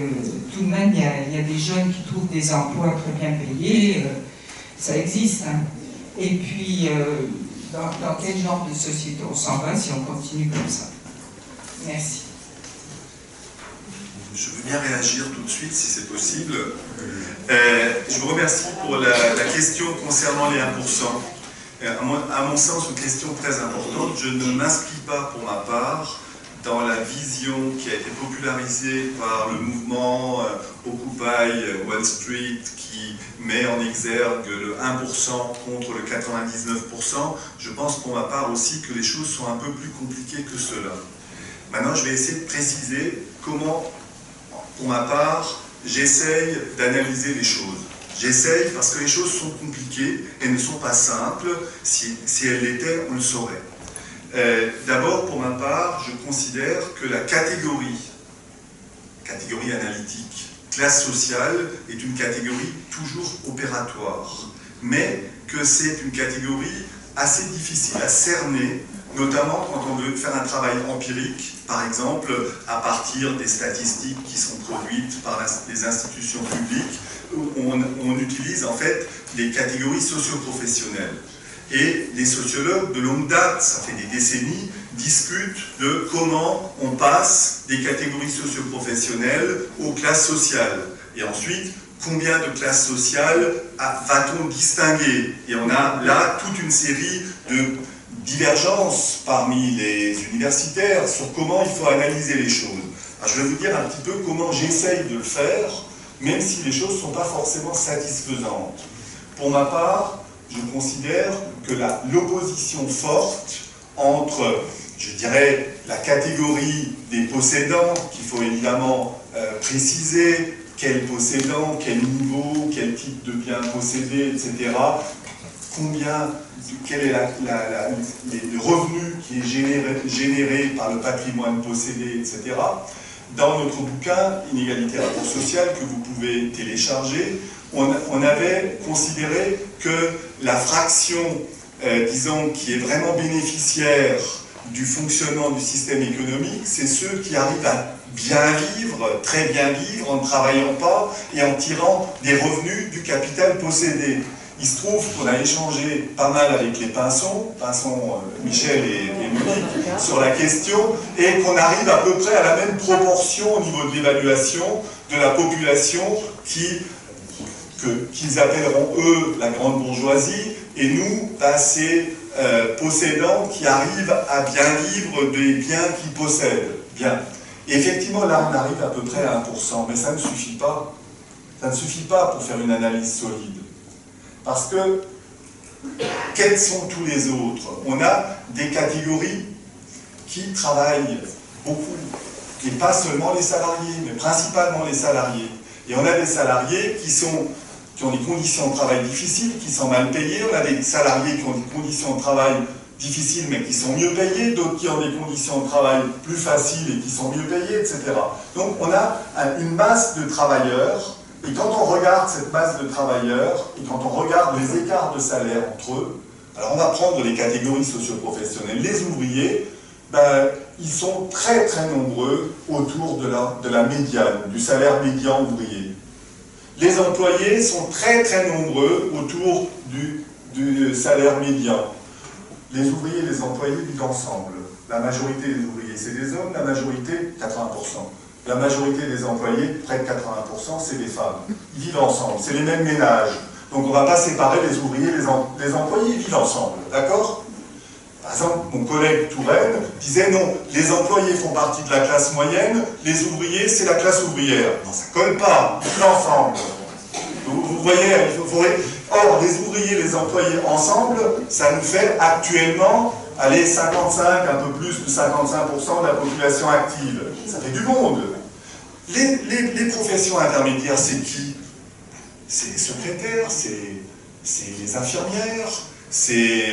tout de même, il y a des jeunes qui trouvent des emplois très bien payés, ça existe. Hein. Et puis, dans quel genre de société on s'en va si on continue comme ça? Merci. Je veux bien réagir tout de suite, si c'est possible. Je vous remercie pour la question concernant les 1%. À mon sens, une question très importante. Je ne m'inscris pas, pour ma part, dans la vision qui a été popularisée par le mouvement Occupy Wall Street, qui met en exergue le 1% contre le 99%. Je pense, pour ma part aussi, que les choses sont un peu plus compliquées que cela. Maintenant, je vais essayer de préciser comment, pour ma part, j'essaye d'analyser les choses. J'essaye parce que les choses sont compliquées et ne sont pas simples. Si elles l'étaient, on le saurait. D'abord, pour ma part, je considère que la catégorie analytique, classe sociale, est une catégorie toujours opératoire, mais que c'est une catégorie assez difficile à cerner, notamment quand on veut faire un travail empirique, par exemple, à partir des statistiques qui sont produites par les institutions publiques, où on utilise en fait des catégories socio-professionnelles. Et les sociologues de longue date, ça fait des décennies, discutent de comment on passe des catégories socio-professionnelles aux classes sociales. Et ensuite, combien de classes sociales va-t-on distinguer? Et on a là toute une série de divergences parmi les universitaires sur comment il faut analyser les choses. Alors, je vais vous dire un petit peu comment j'essaye de le faire, même si les choses ne sont pas forcément satisfaisantes. Pour ma part, je considère que l'opposition forte entre, je dirais, la catégorie des possédants, qu'il faut évidemment préciser, quel possédant, quel niveau, quel type de bien possédé, etc., quel est le revenu qui est généré par le patrimoine possédé, etc. Dans notre bouquin « Inégalité et rapport social » que vous pouvez télécharger, on avait considéré que la fraction, disons, qui est vraiment bénéficiaire du fonctionnement du système économique, c'est ceux qui arrivent à bien vivre, très bien vivre, en ne travaillant pas et en tirant des revenus du capital possédé. Il se trouve qu'on a échangé pas mal avec les Pinsons, Michel et Monique, sur la question, et qu'on arrive à peu près à la même proportion au niveau de l'évaluation de la population qu'ils appelleront eux la grande bourgeoisie, et nous, ces possédants qui arrivent à bien vivre des biens qu'ils possèdent. Bien. Et effectivement, là, on arrive à peu près à 1%, mais ça ne suffit pas. Ça ne suffit pas pour faire une analyse solide. Parce que, quels sont tous les autres? On a des catégories qui travaillent beaucoup, et pas seulement les salariés, mais principalement les salariés. Et on a des salariés qui ont des conditions de travail difficiles, qui sont mal payés. On a des salariés qui ont des conditions de travail difficiles, mais qui sont mieux payés. D'autres qui ont des conditions de travail plus faciles et qui sont mieux payés, etc. Donc on a une masse de travailleurs. Et quand on regarde cette masse de travailleurs, et quand on regarde les écarts de salaire entre eux, alors on va prendre les catégories socio-professionnelles. Les ouvriers, ils sont très très nombreux autour de la médiane, du salaire médian ouvrier. Les employés sont très très nombreux autour du salaire médian. Les ouvriers et les employés vivent ensemble. La majorité des ouvriers, c'est des hommes, la majorité, 80%, la majorité des employés, près de 80%, c'est des femmes. Ils vivent ensemble, c'est les mêmes ménages. Donc on ne va pas séparer les ouvriers, les employés, ils vivent ensemble, d'accord? Par exemple, mon collègue Touraine disait non, les employés font partie de la classe moyenne, les ouvriers, c'est la classe ouvrière. Non, ça ne colle pas, ils vivent ensemble. Vous voyez, or, les ouvriers et les employés ensemble, ça nous fait actuellement, allez, 55, un peu plus de 55% de la population active. Ça fait du monde. Les professions intermédiaires, c'est qui? C'est les secrétaires, c'est les infirmières, c'est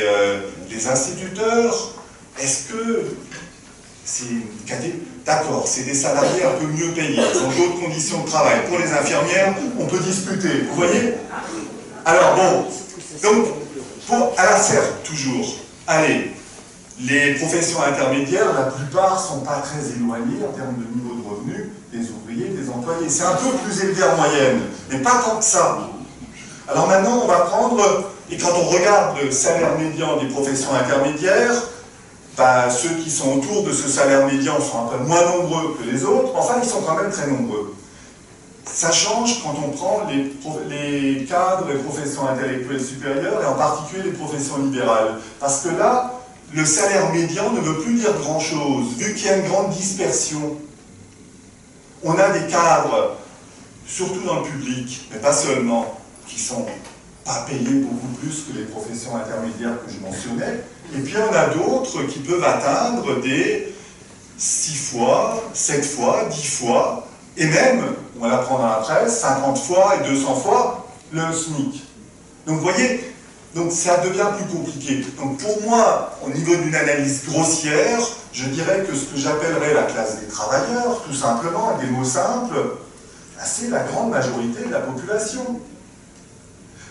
les instituteurs. Est-ce que c'est une catégorie? D'accord, c'est des salariés un peu mieux payés, ils ont d'autres conditions de travail. Pour les infirmières, on peut discuter, vous voyez? Alors bon, donc, à la certes, toujours, allez, les professions intermédiaires, la plupart ne sont pas très éloignées en termes de niveau de revenus des ouvriers, des employés. C'est un peu plus élevé en moyenne, mais pas tant que ça. Alors maintenant, on va prendre, et quand on regarde le salaire médian des professions intermédiaires, ben, ceux qui sont autour de ce salaire médian sont un peu moins nombreux que les autres, enfin ils sont quand même très nombreux. Ça change quand on prend les cadres et professions intellectuelles supérieures, et en particulier les professions libérales. Parce que là, le salaire médian ne veut plus dire grand-chose, vu qu'il y a une grande dispersion. On a des cadres, surtout dans le public, mais pas seulement, qui sont pas payés beaucoup plus que les professions intermédiaires que je mentionnais, et puis on a d'autres qui peuvent atteindre des 6 fois, 7 fois, 10 fois, et même, on va l'apprendre dans la presse, 50 fois et 200 fois le SMIC. Donc vous voyez, donc ça devient plus compliqué. Donc pour moi, au niveau d'une analyse grossière, je dirais que ce que j'appellerais la classe des travailleurs, tout simplement, avec des mots simples, c'est la grande majorité de la population.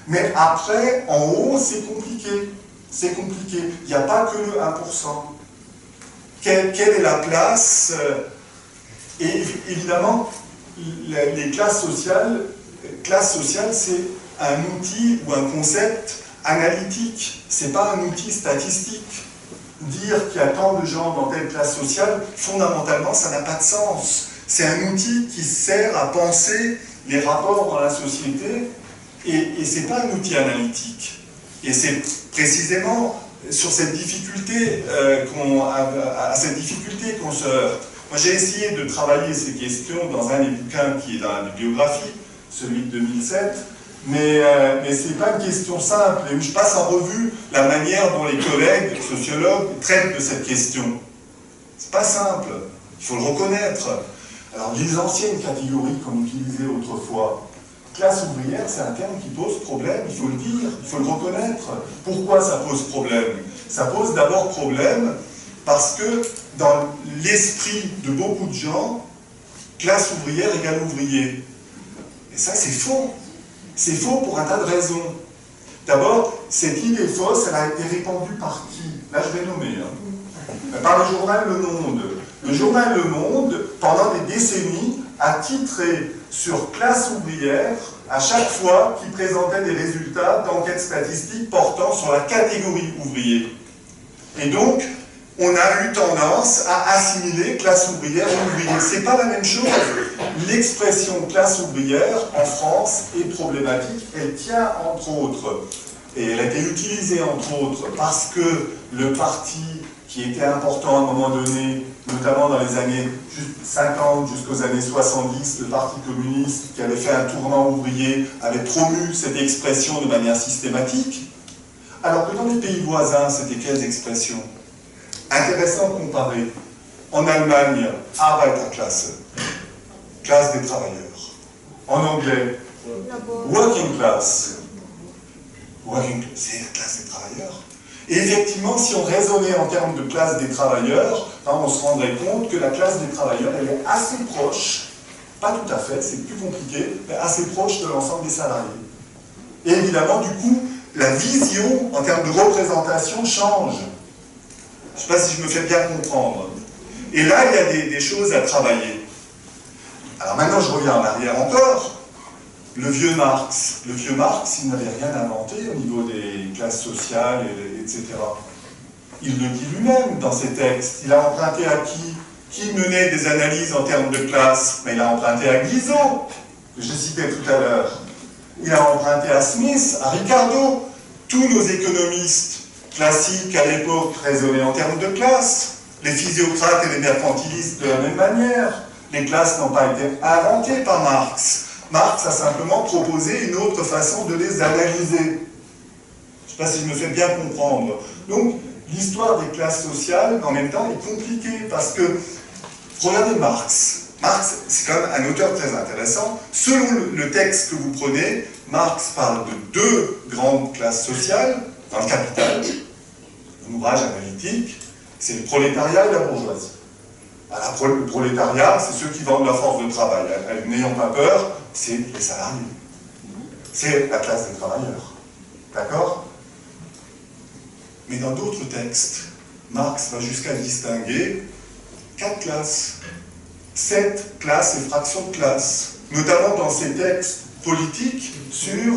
Mais après, en haut, c'est compliqué. C'est compliqué. Il n'y a pas que le 1%. Quelle est la place? Et évidemment, les classes sociales, c'est un outil ou un concept analytique. Ce n'est pas un outil statistique. Dire qu'il y a tant de gens dans telle classe sociale, fondamentalement, ça n'a pas de sens. C'est un outil qui sert à penser les rapports dans la société, et ce n'est pas un outil analytique. Et c'est précisément sur cette difficulté qu'on se heurte. Moi, j'ai essayé de travailler ces questions dans un des bouquins qui est dans la bibliographie, celui de 2007, mais ce n'est pas une question simple, et où je passe en revue la manière dont les collègues sociologues traitent de cette question. C'est pas simple, il faut le reconnaître. Alors, les anciennes catégories qu'on utilisait autrefois, classe ouvrière, c'est un terme qui pose problème, il faut le dire, il faut le reconnaître. Pourquoi ça pose problème? Ça pose d'abord problème parce que dans l'esprit de beaucoup de gens, classe ouvrière égale ouvrier. Et ça, c'est faux. C'est faux pour un tas de raisons. D'abord, cette idée fausse, elle a été répandue par qui? Là, je vais nommer. Par le journal Le Monde. Le journal Le Monde, pendant des décennies, a titré sur classe ouvrière à chaque fois qu'il présentait des résultats d'enquêtes statistiques portant sur la catégorie ouvrier. Et donc, on a eu tendance à assimiler classe ouvrière et ouvrier. C'est pas la même chose. L'expression classe ouvrière en France est problématique. Elle tient entre autres, et elle a été utilisée entre autres parce que le parti qui était important à un moment donné, notamment dans les années 50 jusqu'aux années 70, le Parti communiste, qui avait fait un tournant ouvrier, avait promu cette expression de manière systématique, alors que dans les pays voisins, c'était quelles expressions? Intéressant de comparer. En Allemagne, Arbeiterklasse, classe des travailleurs. En anglais, working class. Working class, c'est la classe des travailleurs. Et effectivement, si on raisonnait en termes de classe des travailleurs, on se rendrait compte que la classe des travailleurs, elle est assez proche, pas tout à fait, c'est plus compliqué, mais assez proche de l'ensemble des salariés. Et évidemment, du coup, la vision en termes de représentation change. Je ne sais pas si je me fais bien comprendre. Et là, il y a des choses à travailler. Alors maintenant, je reviens en arrière encore. Le vieux Marx, il n'avait rien inventé au niveau des classes sociales, etc. Il le dit lui-même dans ses textes. Il a emprunté à qui? Qui menait des analyses en termes de classe? Mais il a emprunté à Guizot, que je citais tout à l'heure. Il a emprunté à Smith, à Ricardo. Tous nos économistes classiques à l'époque raisonnaient en termes de classe. Les physiocrates et les mercantilistes de la même manière. Les classes n'ont pas été inventées par Marx. Marx a simplement proposé une autre façon de les analyser. Je ne sais pas si je me fais bien comprendre. Donc, l'histoire des classes sociales, en même temps, est compliquée parce que, regardez Marx. Marx, c'est quand même un auteur très intéressant. Selon le texte que vous prenez, Marx parle de deux grandes classes sociales dans le Capital. Un ouvrage analytique, c'est le prolétariat et la bourgeoisie. Le prolétariat, c'est ceux qui vendent leur force de travail. N'ayons pas peur, c'est les salariés. C'est la classe des travailleurs. D'accord? Mais dans d'autres textes, Marx va jusqu'à distinguer 4 classes, 7 classes et fractions de classes, notamment dans ses textes politiques sur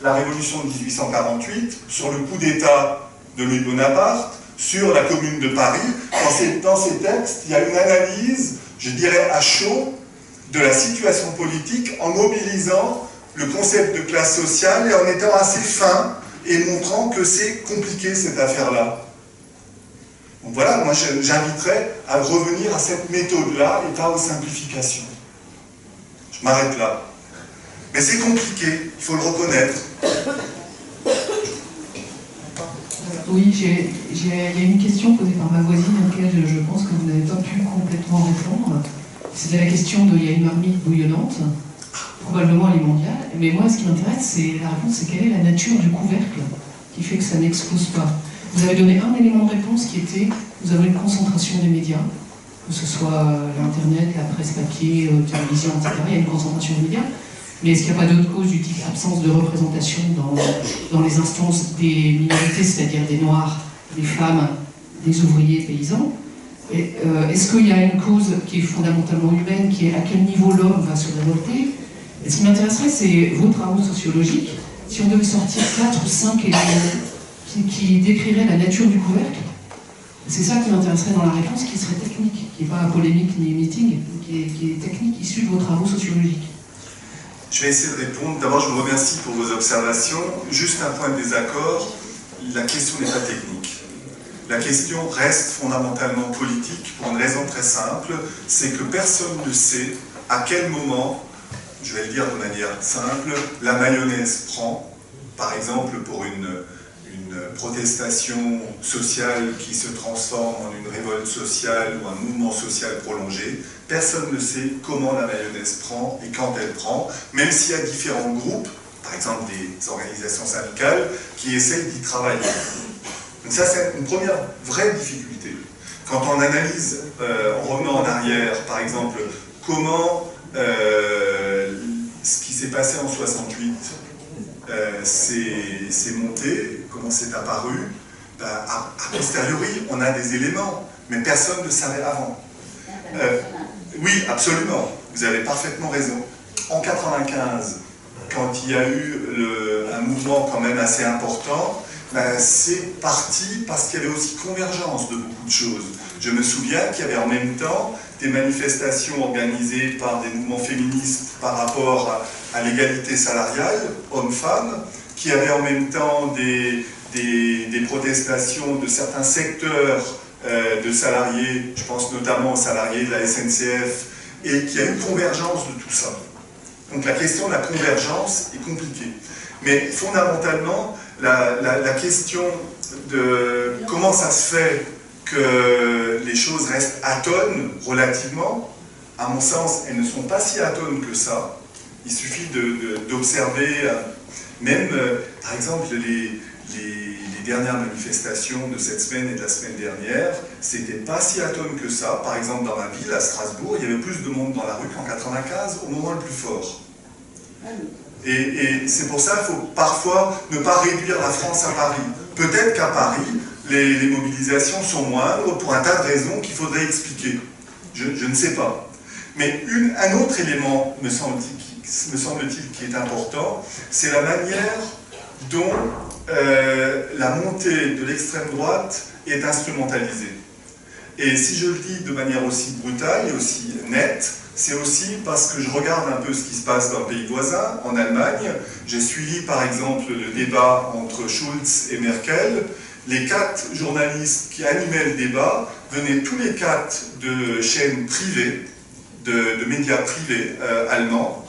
la Révolution de 1848, sur le coup d'État de Louis Bonaparte, sur la Commune de Paris. Dans ces textes, il y a une analyse, je dirais à chaud, de la situation politique en mobilisant le concept de classe sociale et en étant assez fin et montrant que c'est compliqué cette affaire-là. Donc voilà, moi j'inviterais à revenir à cette méthode-là et pas aux simplifications. Je m'arrête là. Mais c'est compliqué, il faut le reconnaître. Oui, il y a une question posée par ma voisine à laquelle je pense que vous n'avez pas pu complètement répondre. C'était la question de il y a une marmite bouillonnante, probablement elle est mondiale, mais moi ce qui m'intéresse, la réponse, c'est quelle est la nature du couvercle qui fait que ça n'explose pas. Vous avez donné un élément de réponse qui était, vous avez une concentration des médias, que ce soit l'internet, la presse papier, télévision, etc. Il y a une concentration des médias. Mais est-ce qu'il n'y a pas d'autres causes du type absence de représentation dans les instances des minorités, c'est-à-dire des Noirs, des femmes, des ouvriers, paysans? Est-ce qu'il y a une cause qui est fondamentalement humaine, qui est à quel niveau l'homme va se révolter? Et ce qui m'intéresserait, c'est vos travaux sociologiques. Si on devait sortir 4 ou 5 éléments qui décriraient la nature du couvercle, c'est ça qui m'intéresserait dans la réponse, qui serait technique, qui n'est pas polémique ni meeting, qui est technique, issue de vos travaux sociologiques. Je vais essayer de répondre. D'abord, je vous remercie pour vos observations. Juste un point de désaccord, la question n'est pas technique. La question reste fondamentalement politique pour une raison très simple, c'est que personne ne sait à quel moment, je vais le dire de manière simple, la mayonnaise prend, par exemple pour une protestation sociale qui se transforme en une révolte sociale ou un mouvement social prolongé. Personne ne sait comment la mayonnaise prend et quand elle prend, même s'il y a différents groupes, par exemple des organisations syndicales, qui essayent d'y travailler. Donc ça, c'est une première vraie difficulté. Quand on analyse, en revenant en arrière, par exemple, comment ce qui s'est passé en 68 c'est monté, comment c'est apparu, a posteriori, on a des éléments, mais personne ne savait avant. Oui, absolument, vous avez parfaitement raison. En 95, quand il y a eu un mouvement quand même assez important, c'est parti parce qu'il y avait aussi convergence de beaucoup de choses. Je me souviens qu'il y avait en même temps des manifestations organisées par des mouvements féministes par rapport à l'égalité salariale, hommes-femmes, qui avaient en même temps des protestations de certains secteurs de salariés, je pense notamment aux salariés de la SNCF, et qu'il y a une convergence de tout ça. Donc la question de la convergence est compliquée. Mais fondamentalement, la question de comment ça se fait que les choses restent atones relativement, à mon sens, elles ne sont pas si atones que ça. Il suffit d'observer, même par exemple les dernières manifestations de cette semaine et de la semaine dernière, c'était pas si atone que ça. Par exemple, dans ma ville, à Strasbourg, il y avait plus de monde dans la rue qu'en 95, au moment le plus fort. Et c'est pour ça qu'il faut parfois ne pas réduire la France à Paris. Peut-être qu'à Paris, les mobilisations sont moindres pour un tas de raisons qu'il faudrait expliquer. Je ne sais pas. Mais un autre élément, me semble-t-il, qui est important, c'est la manière dont la montée de l'extrême droite est instrumentalisée. Et si je le dis de manière aussi brutale et aussi nette, c'est aussi parce que je regarde un peu ce qui se passe dans le pays voisin, en Allemagne. J'ai suivi par exemple le débat entre Schulz et Merkel. Les 4 journalistes qui animaient le débat venaient tous les 4 de chaînes privées, de médias privés allemands.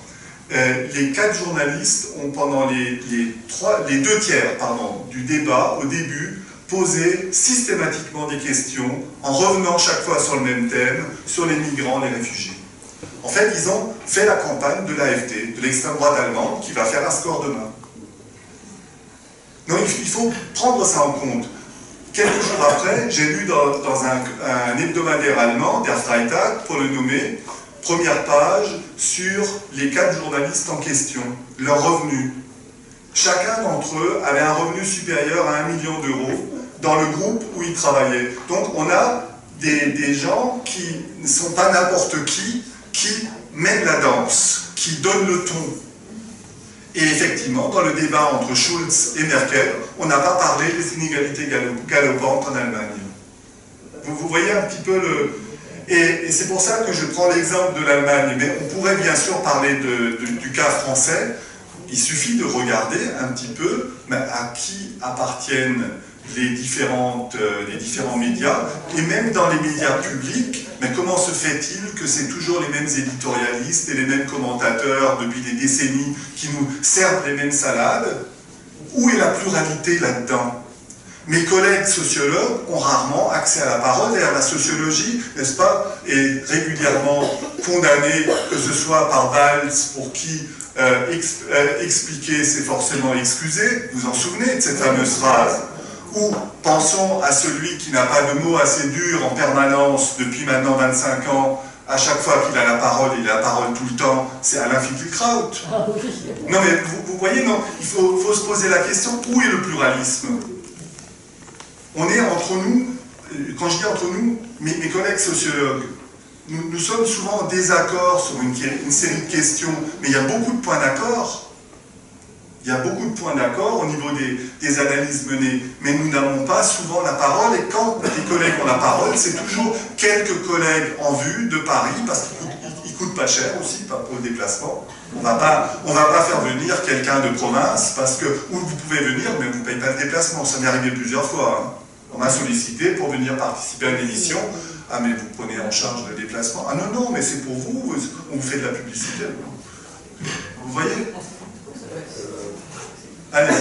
Les 4 journalistes ont pendant les 2 tiers du débat, au début, posé systématiquement des questions en revenant chaque fois sur le même thème, sur les migrants, les réfugiés. En fait, ils ont fait la campagne de l'AfD, de l'extrême droite allemande, qui va faire un score demain. Non, il faut prendre ça en compte. Quelques jours après, j'ai lu dans un hebdomadaire allemand, Der Freitag, pour le nommer, première page sur les 4 journalistes en question, leurs revenus. Chacun d'entre eux avait un revenu supérieur à 1 million d'euros dans le groupe où ils travaillaient. Donc on a des gens qui ne sont pas n'importe qui mènent la danse, qui donnent le ton. Et effectivement, dans le débat entre Schulz et Merkel, on n'a pas parlé des inégalités galopantes en Allemagne. Vous voyez un petit peu le... Et c'est pour ça que je prends l'exemple de l'Allemagne, mais on pourrait bien sûr parler du cas français. Il suffit de regarder un petit peu à qui appartiennent les différents médias, et même dans les médias publics, mais comment se fait-il que c'est toujours les mêmes éditorialistes et les mêmes commentateurs depuis des décennies qui nous servent les mêmes salades? Où est la pluralité là-dedans? Mes collègues sociologues ont rarement accès à la parole, et la sociologie, n'est-ce pas, est régulièrement condamnée, que ce soit par Valls, pour qui expliquer c'est forcément excuser. Vous en souvenez de cette fameuse phrase? Ou pensons à celui qui n'a pas de mots assez durs en permanence depuis maintenant 25 ans, à chaque fois qu'il a la parole, il a la parole tout le temps, c'est Alain Finkielkraut. Non mais vous voyez, non, il faut se poser la question, où est le pluralisme? On est entre nous, quand je dis entre nous, mes collègues sociologues, nous sommes souvent en désaccord sur une série de questions, mais il y a beaucoup de points d'accord. Il y a beaucoup de points d'accord au niveau des analyses menées, mais nous n'avons pas souvent la parole, et quand les collègues ont la parole, c'est toujours quelques collègues en vue de Paris, parce qu'ils coûtent pas cher aussi, pas pour le déplacement. On va pas faire venir quelqu'un de province, parce que, où vous pouvez venir, mais vous ne payez pas le déplacement. Ça m'est arrivé plusieurs fois. Hein. On m'a sollicité pour venir participer à une émission. Ah, mais vous prenez en charge le déplacement. Ah non, non, mais c'est pour vous, on vous fait de la publicité. Vous voyez? Allez.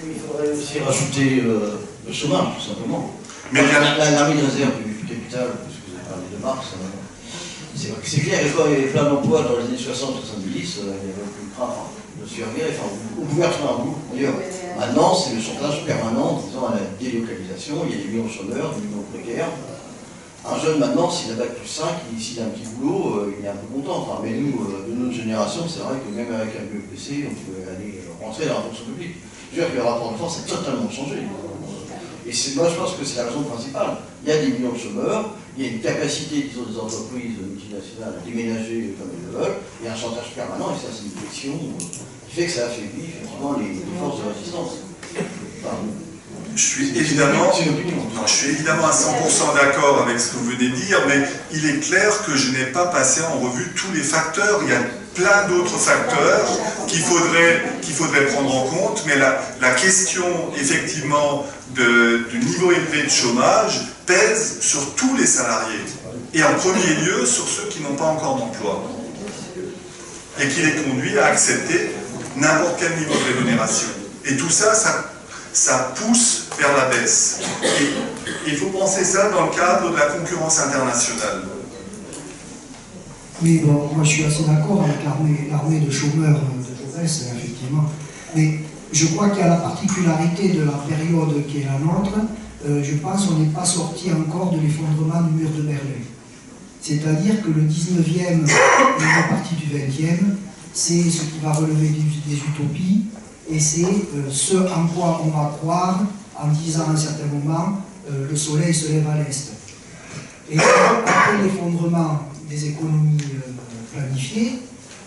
Il faudrait aussi rajouter le chômage, tout simplement. Mais l'armée de réserve du capital, parce que vous avez parlé de Marx, c'est clair, il y avait plein d'emplois dans les années 60-70, il n'y avait aucune crainte de survivre, enfin, au gouvernement, d'ailleurs. Maintenant, c'est le chantage permanent, disons, à la délocalisation, il y a des millions de chômeurs, des millions de précaires. Un jeune, maintenant, s'il a bac plus 5, s'il a un petit boulot, il est un peu content. Enfin, mais nous, de notre génération, c'est vrai que même avec un BEPC, on pouvait aller rentrer dans la fonction publique. Je veux dire que le rapport de force a totalement changé. Et moi, je pense que c'est la raison principale. Il y a des millions de chômeurs, il y a une capacité, disons, des entreprises multinationales à déménager comme elles le veulent, il y a un chantage permanent, et ça, c'est une pression qui fait que ça affaiblit, effectivement, les forces de résistance. Enfin, je suis évidemment à 100% d'accord avec ce que vous venez de dire, mais il est clair que je n'ai pas passé en revue tous les facteurs. Il y a plein d'autres facteurs qu'il faudrait prendre en compte, mais la question, effectivement, du niveau élevé de chômage pèse sur tous les salariés, et en premier lieu sur ceux qui n'ont pas encore d'emploi, et qui les conduit à accepter n'importe quel niveau de rémunération. Et tout ça, ça pousse vers la baisse. Et il faut penser ça dans le cadre de la concurrence internationale. Oui, bon, moi je suis assez d'accord avec l'armée de chômeurs de Jaurès, effectivement. Mais je crois qu'il y a la particularité de la période qui est la nôtre. Je pense qu'on n'est pas sorti encore de l'effondrement du mur de Berlin. C'est-à-dire que le 19e et une partie du 20e, c'est ce qui va relever des utopies, et c'est ce en quoi on va croire en disant à un certain moment le soleil se lève à l'est. Et après l'effondrement des économies planifiées,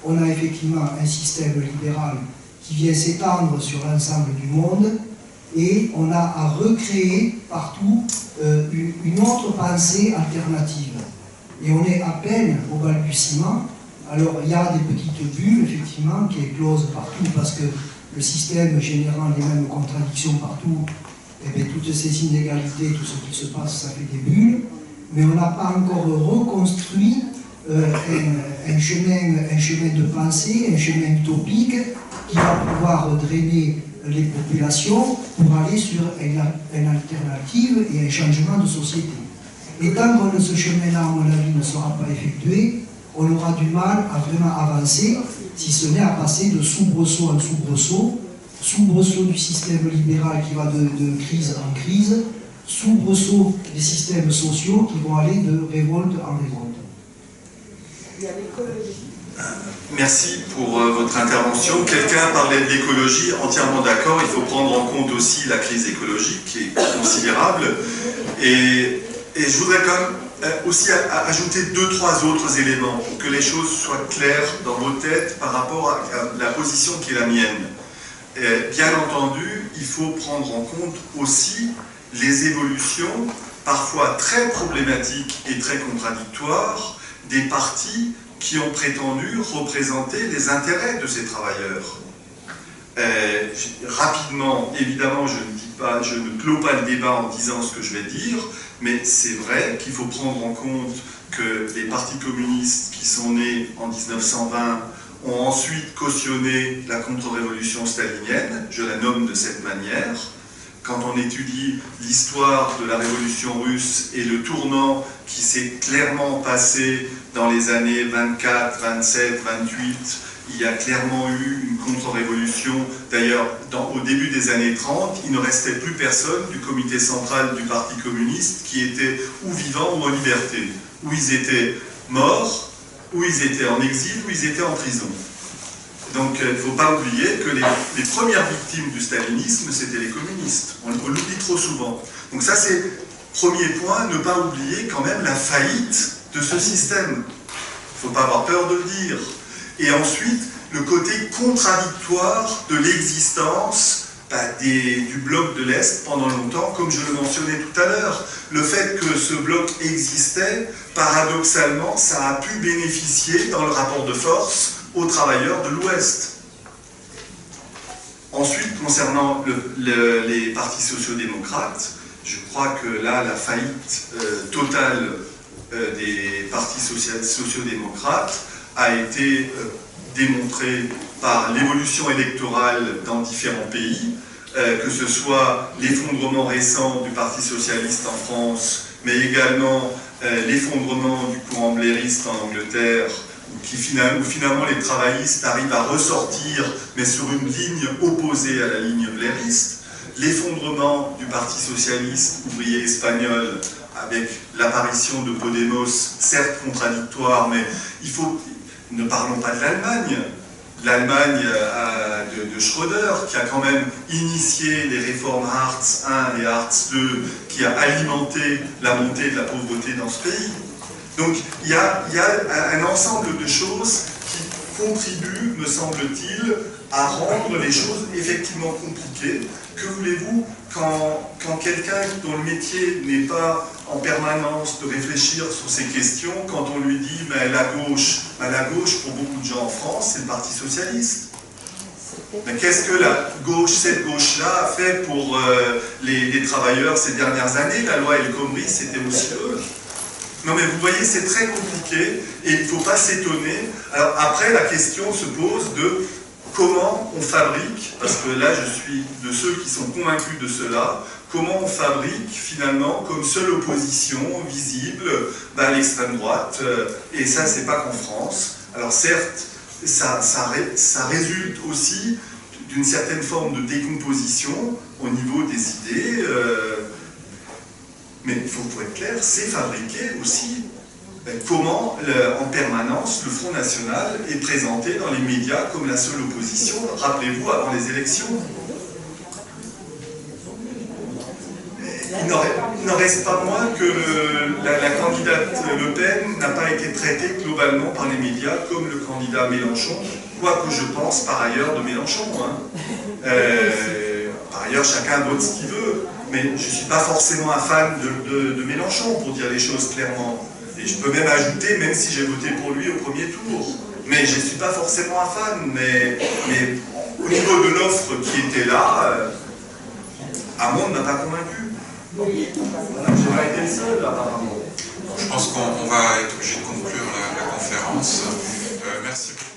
on a effectivement un système libéral qui vient s'étendre sur l'ensemble du monde, et on a à recréer partout une autre pensée alternative. Et on est à peine au balbutiement. Alors il y a des petites bulles, effectivement, qui éclosent partout, parce que le système générant les mêmes contradictions partout, et bien, toutes ces inégalités, tout ce qui se passe, ça fait des bulles, mais on n'a pas encore reconstruit un chemin de pensée, un chemin utopique qui va pouvoir drainer les populations pour aller sur une alternative et un changement de société. Et tant que ce chemin-là, à mon avis, ne sera pas effectué, on aura du mal à vraiment avancer, si ce n'est à passer de soubresaut en soubresaut du système libéral qui va de crise en crise, soubresaut des systèmes sociaux qui vont aller de révolte en révolte. Il y a l'écologie. Merci pour votre intervention. Quelqu'un parlait de l'écologie, entièrement d'accord. Il faut prendre en compte aussi la crise écologique qui est considérable. Et je voudrais quand même aussi ajouter 2-3 autres éléments pour que les choses soient claires dans vos têtes par rapport à la position qui est la mienne. Bien entendu, il faut prendre en compte aussi les évolutions parfois très problématiques et très contradictoires des partis qui ont prétendu représenter les intérêts de ces travailleurs. Rapidement, évidemment, je ne clôt pas le débat en disant ce que je vais dire, mais c'est vrai qu'il faut prendre en compte que les partis communistes qui sont nés en 1920 ont ensuite cautionné la contre-révolution stalinienne, je la nomme de cette manière. Quand on étudie l'histoire de la révolution russe et le tournant qui s'est clairement passé dans les années 24, 27, 28, il y a clairement eu une contre-révolution. D'ailleurs, au début des années 30, il ne restait plus personne du comité central du Parti communiste qui était ou vivant ou en liberté, où ils étaient morts, où ils étaient en exil, où ils étaient en prison. Donc il ne faut pas oublier que les premières victimes du stalinisme, c'était les communistes. On l'oublie trop souvent. Donc ça, c'est premier point, ne pas oublier quand même la faillite de ce système. Il ne faut pas avoir peur de le dire. Et ensuite, le côté contradictoire de l'existence du bloc de l'Est pendant longtemps, comme je le mentionnais tout à l'heure. Le fait que ce bloc existait, paradoxalement, ça a pu bénéficier dans le rapport de force aux travailleurs de l'Ouest. Ensuite, concernant les partis sociodémocrates, je crois que là, la faillite totale des partis sociodémocrates a été démontrée par l'évolution électorale dans différents pays, que ce soit l'effondrement récent du Parti socialiste en France, mais également l'effondrement du courant blairiste en Angleterre, où finalement les travaillistes arrivent à ressortir, mais sur une ligne opposée à la ligne blairiste, l'effondrement du Parti socialiste ouvrier espagnol, avec l'apparition de Podemos, certes contradictoire, mais ne parlons pas de l'Allemagne. L'Allemagne de Schröder, qui a quand même initié les réformes Hartz I et Hartz II, qui a alimenté la montée de la pauvreté dans ce pays. Donc il y a un ensemble de choses qui contribuent, me semble-t-il, à rendre les choses effectivement compliquées. Que voulez-vous quand quelqu'un dont le métier n'est pas en permanence de réfléchir sur ces questions, quand on lui dit mais la gauche pour beaucoup de gens en France, c'est le Parti socialiste. Mais qu'est-ce que cette gauche-là a fait pour les travailleurs ces dernières années? La loi El Khomri, c'était aussi eux. Non mais vous voyez, c'est très compliqué et il ne faut pas s'étonner. Alors après, la question se pose de comment on fabrique, parce que là je suis de ceux qui sont convaincus de cela, comment on fabrique finalement comme seule opposition visible l'extrême droite, et ça c'est pas qu'en France. Alors certes, ça résulte aussi d'une certaine forme de décomposition au niveau des idées, mais il faut être clair, c'est fabriqué aussi. Comment, en permanence, le Front National est présenté dans les médias comme la seule opposition, rappelez-vous, avant les élections. Il n'en reste pas moins que la candidate Le Pen n'a pas été traitée globalement par les médias comme le candidat Mélenchon, quoique je pense par ailleurs de Mélenchon. Par ailleurs, chacun vote ce qu'il veut, mais je ne suis pas forcément un fan de Mélenchon, pour dire les choses clairement. Et je peux même ajouter, même si j'ai voté pour lui au premier tour. Mais je ne suis pas forcément un fan, mais au niveau de l'offre qui était là, Hamon ne m'a pas convaincu. Voilà, j'ai pas été le seul, apparemment. Je pense qu'on va être obligé de conclure la conférence. Merci beaucoup.